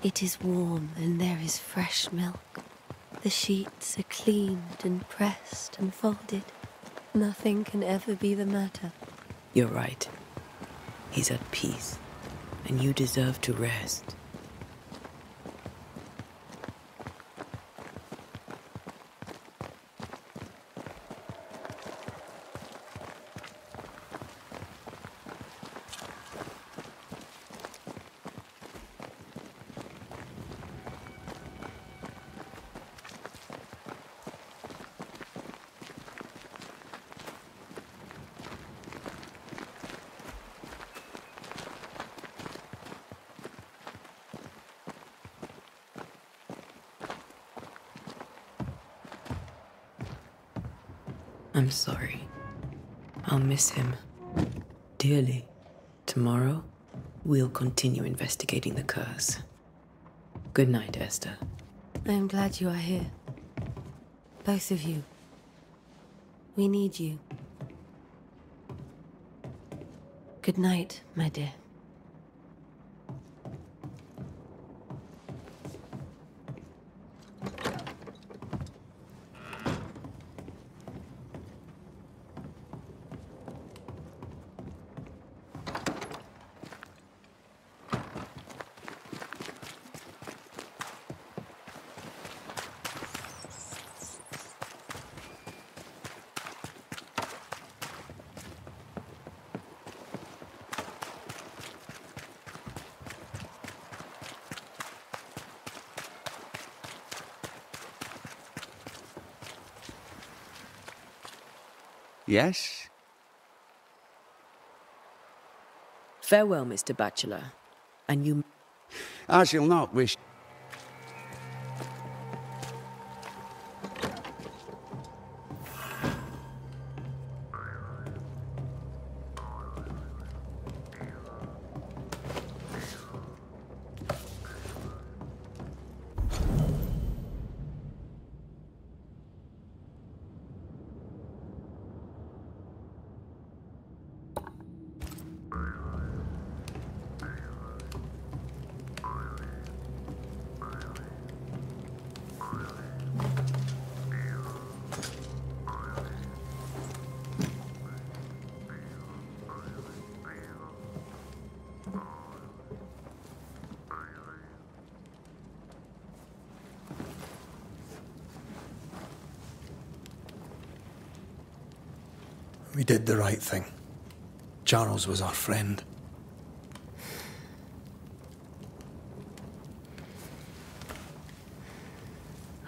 It is warm and there is fresh milk. The sheets are cleaned and pressed and folded. Nothing can ever be the matter. You're right. He's at peace, and you deserve to rest. I'm sorry. I'll miss him dearly. Tomorrow, we'll continue investigating the curse. Good night, Esther. I am glad you are here. Both of you. We need you. Good night, my dear. Yes? Farewell, Mr. Bachelor. And you... I shall not wish... We did the right thing. Charles was our friend.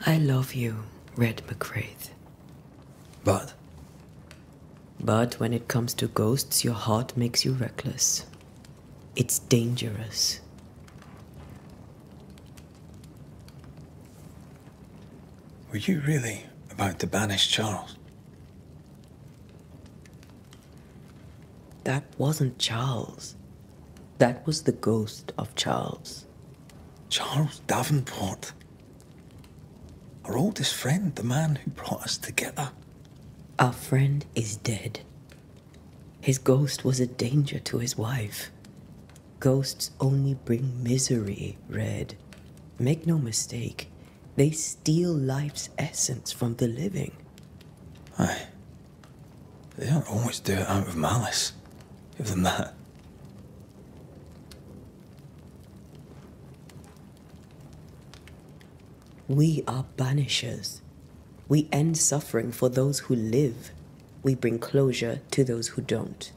I love you, Red McCraith. But But when it comes to ghosts, your heart makes you reckless. It's dangerous. were you really about to banish Charles? That wasn't Charles. That was the ghost of Charles. Charles Davenport. Our oldest friend, the man who brought us together. Our friend is dead. His ghost was a danger to his wife. Ghosts only bring misery, Red. Make no mistake, they steal life's essence from the living. Aye. They don't always do it out of malice. Give them that. We are banishers. We end suffering for those who live. We bring closure to those who don't.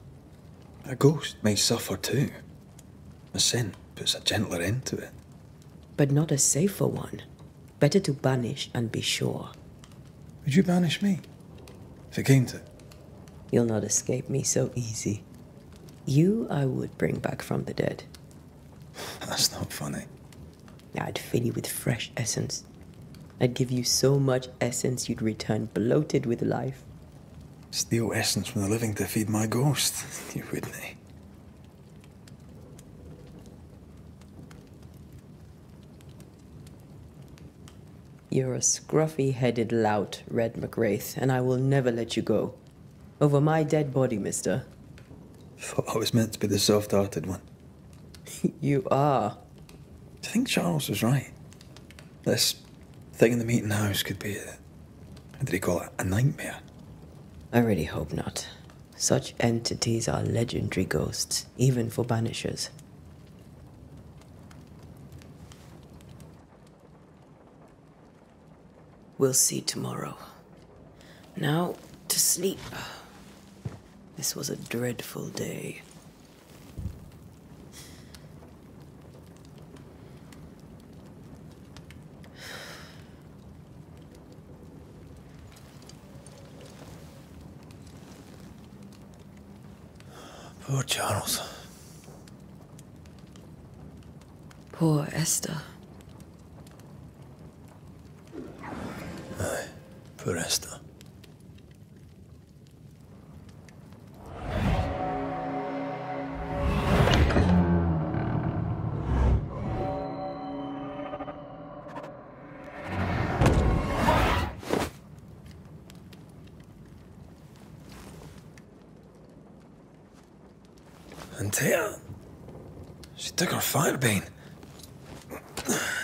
A ghost may suffer too. A sin puts a gentler end to it. But not a safer one. Better to banish and be sure. Would you banish me? If it came to it? You'll not escape me so easy. You I would bring back from the dead. That's not funny. I'd fill you with fresh essence. I'd give you so much essence you'd return bloated with life. Steal essence from the living to feed my ghost. You wouldn't, eh? You're a scruffy-headed lout, Red McWraith, and I will never let you go. Over my dead body, mister. Thought I was meant to be the soft-hearted one. You are. Do you think Charles was right? This thing in the meeting house could be how did he call it? A nightmare? I really hope not. Such entities are legendary ghosts, even for banishers. We'll see tomorrow. Now, to sleep. This was a dreadful day. Poor Charles. Poor Esther. Aye, poor Esther. Antea, she took her firebane.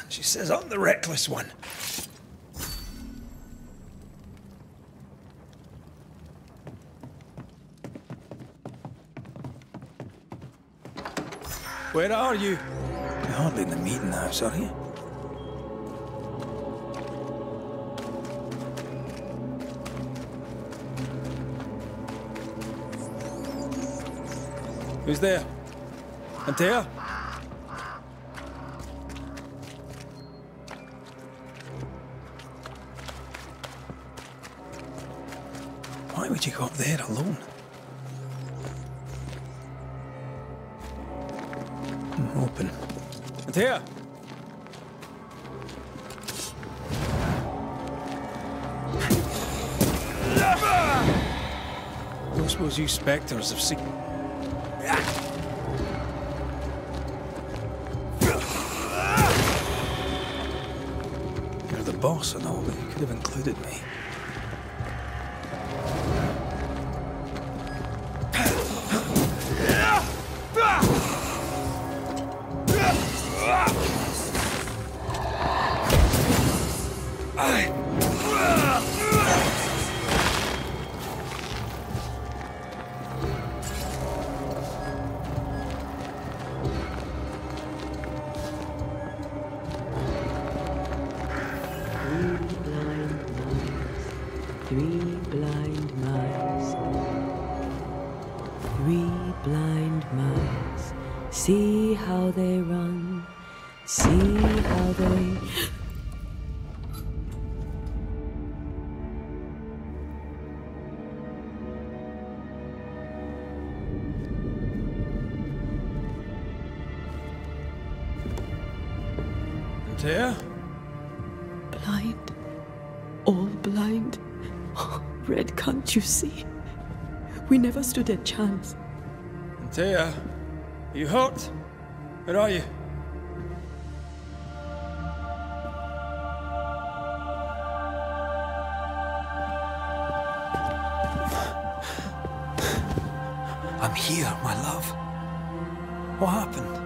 She says I'm the reckless one. Where are you? You're hardly in the meeting house, are you? Who's there? Antea? Why would you go up there alone? Open. Antea! I don't suppose you spectres have seen... You're the boss and all, but you could have included me. See how they run, see how they... Antea? Blind. All blind. Red, can't you see? We never stood a chance. Antea? Are you hurt? Where are you? I'm here, my love. What happened?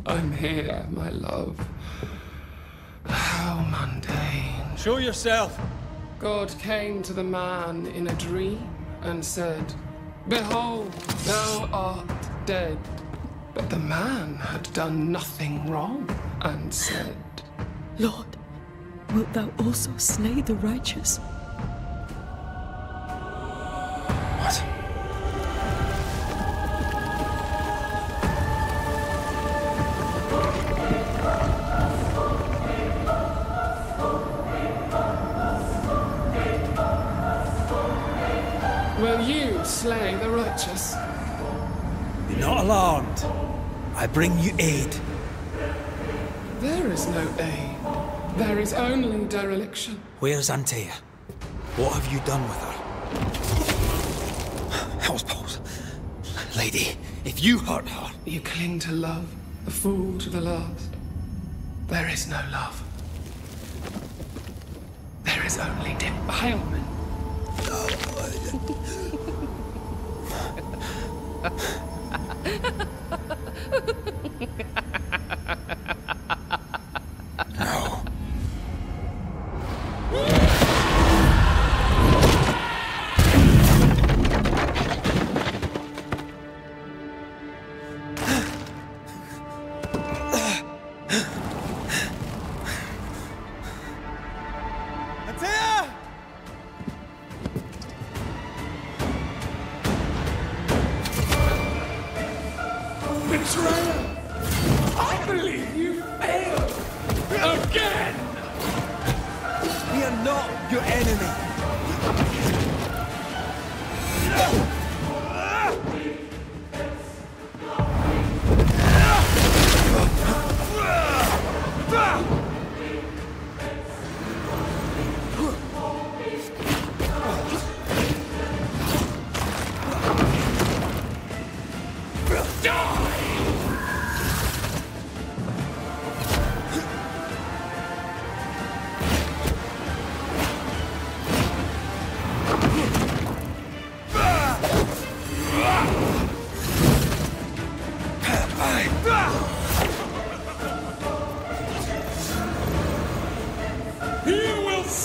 I'm here, my love. How mundane. Show yourself! God came to the man in a dream and said, "Behold, thou art dead." But the man had done nothing wrong and said, Lord, wilt thou also slay the righteous? What? Will you slay the righteous? Be not alarmed. I bring you aid. There is no aid. There is only dereliction. Where's Antea? What have you done with her? Hell's balls. Lady, if you hurt her... You cling to love, a fool to the last. There is no love. There is only defilement. No. Antea! Betrayer! I believe you failed! Again! We are not your enemy.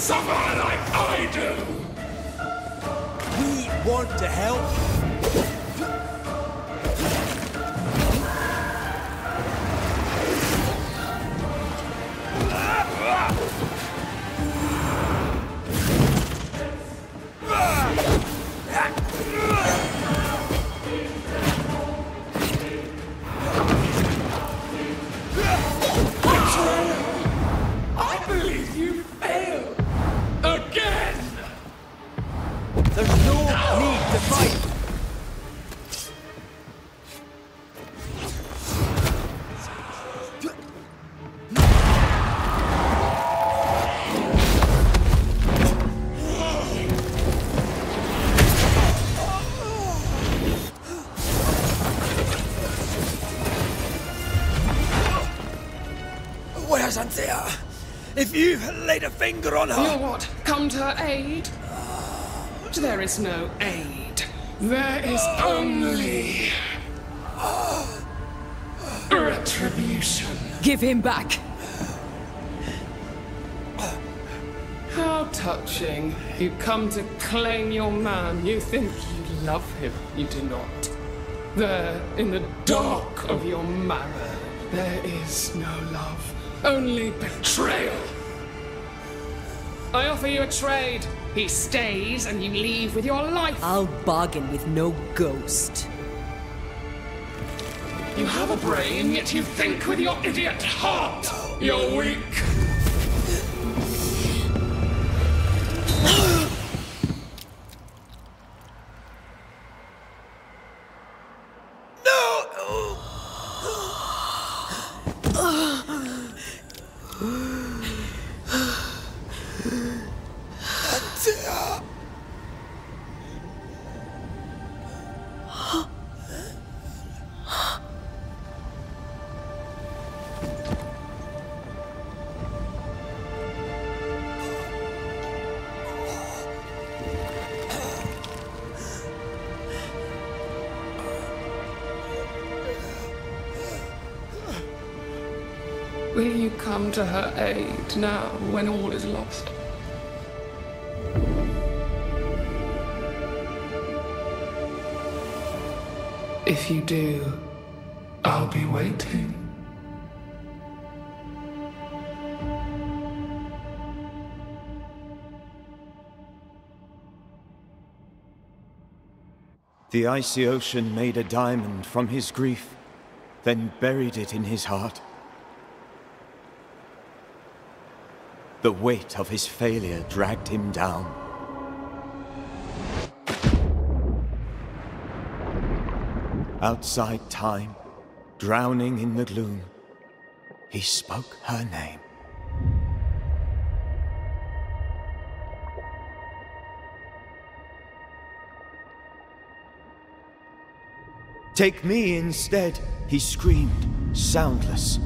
suffer like I do? We want to help. I believe you failed. Again! There's no need to fight. Where's Anthea? If you laid a finger on her... You'll what? Come to her aid? There is no aid. There is only... retribution. Give him back. How touching. You come to claim your man. You think you love him. You do not. There, in the dark of your marrow, there is no love. Only betrayal. I offer you a trade. He stays and you leave with your life. I'll bargain with no ghost. You have a brain, yet you think with your idiot heart. You're weak. Will you come to her aid now, when all is lost? If you do, I'll be waiting. The icy ocean made a diamond from his grief, then buried it in his heart. The weight of his failure dragged him down. Outside time, drowning in the gloom, he spoke her name. Take me instead, he screamed, soundless,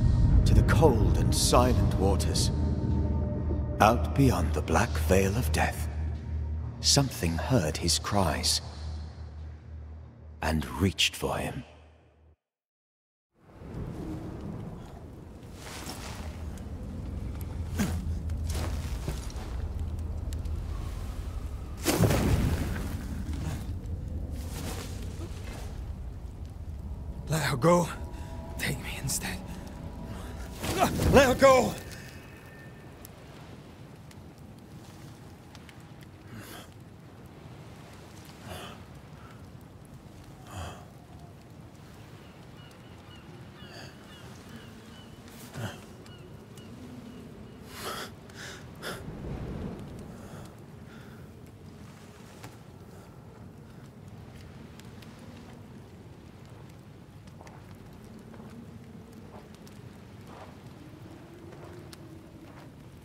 to the cold and silent waters. Out beyond the black veil of death, something heard his cries and reached for him. Let her go. Take me instead. Let her go!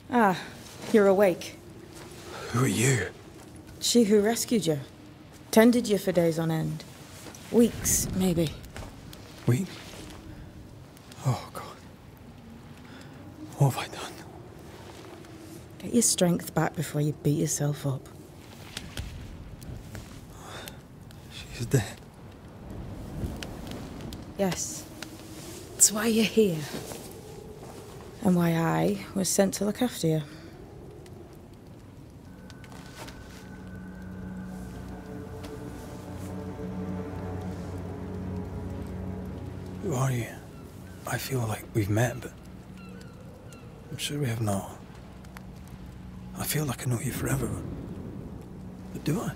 Ah, you're awake. Who are you? She who rescued you. Tended you for days on end. Weeks, maybe. Weeks? Oh, God. What have I done? Get your strength back before you beat yourself up. She's dead. Yes. That's why you're here. And why I was sent to look after you. are you? I feel like we've met, but I'm sure we have not. I feel like I know you forever, but do I?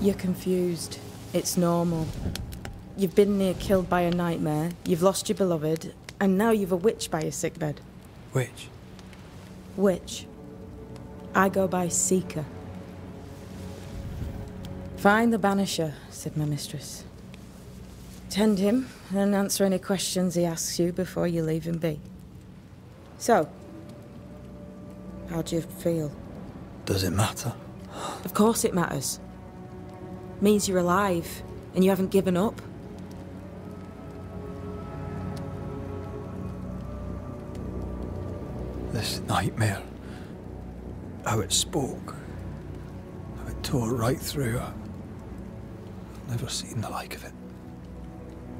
You're confused. It's normal. You've been near killed by a nightmare, you've lost your beloved, and now you've a witch by your sickbed. Witch? Witch. I go by Seeker. Find the Banisher, said my mistress. Tend him, and answer any questions he asks you before you leave him be. So, how do you feel? Does it matter? Of course it matters. Means you're alive, and you haven't given up. This nightmare, how it spoke, how it tore right through. I've never seen the like of it.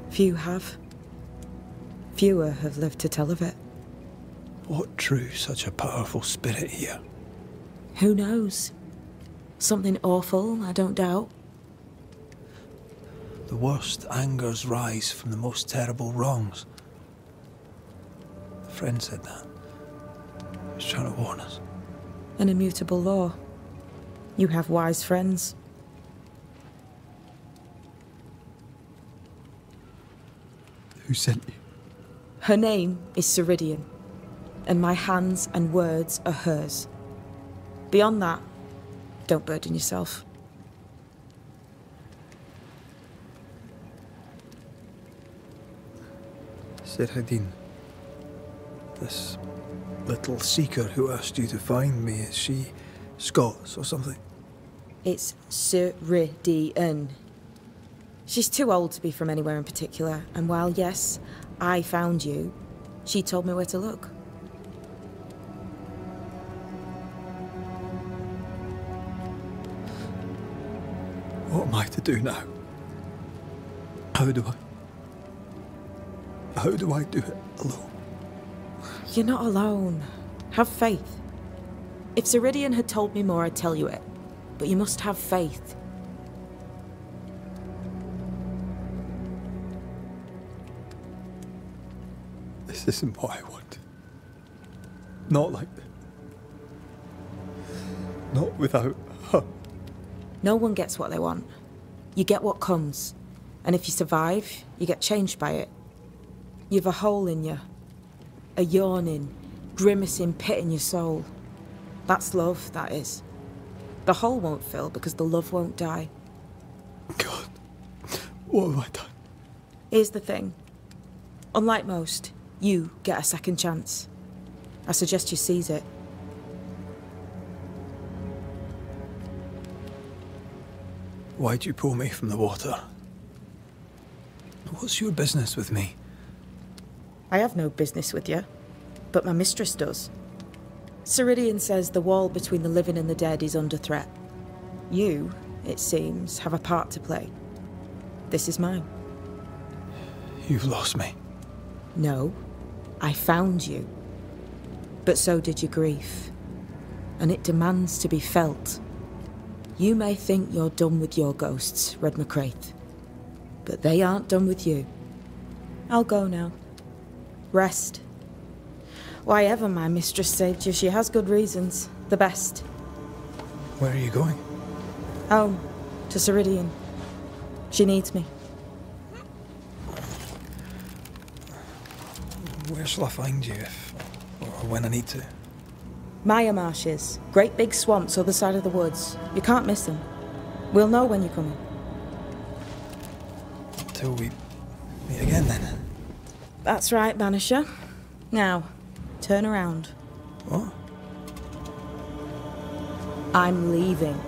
Few have. Fewer have lived to tell of it. What drew such a powerful spirit here? Who knows? Something awful, I don't doubt. The worst angers rise from the most terrible wrongs. A friend said that. He was trying to warn us. An immutable law. You have wise friends. Who sent you? Her name is Ceridian, and my hands and words are hers. Beyond that, don't burden yourself. Ceridian, this little seeker who asked you to find me, is she Scots or something? It's Ceridian. She's too old to be from anywhere in particular, and while yes, I found you, she told me where to look. What am I to do now? How do I do it alone? You're not alone. Have faith. If Ceridian had told me more, I'd tell you it. But you must have faith. This isn't what I want. Not like this. Not without her. No one gets what they want. You get what comes. And if you survive, you get changed by it. You've a hole in you. A yawning, grimacing pit in your soul. That's love, that is. The hole won't fill because the love won't die. God, what have I done? Here's the thing. Unlike most, you get a second chance. I suggest you seize it. Why'd you pull me from the water? What's your business with me? I have no business with you, but my mistress does. Ceridian says the wall between the living and the dead is under threat. You, it seems, have a part to play. This is mine. You've lost me. No, I found you. But so did your grief. And it demands to be felt. You may think you're done with your ghosts, Red McCraith. But they aren't done with you. I'll go now. Rest. Why ever my mistress saved you, she has good reasons. The best. Where are you going? Home. To Ceridian. She needs me. Where shall I find you if... or when I need to? Maya Marshes. Great big swamps other side of the woods. You can't miss them. We'll know when you're coming. Until we meet again, then. That's right, Banisher. Now, turn around. What? I'm leaving.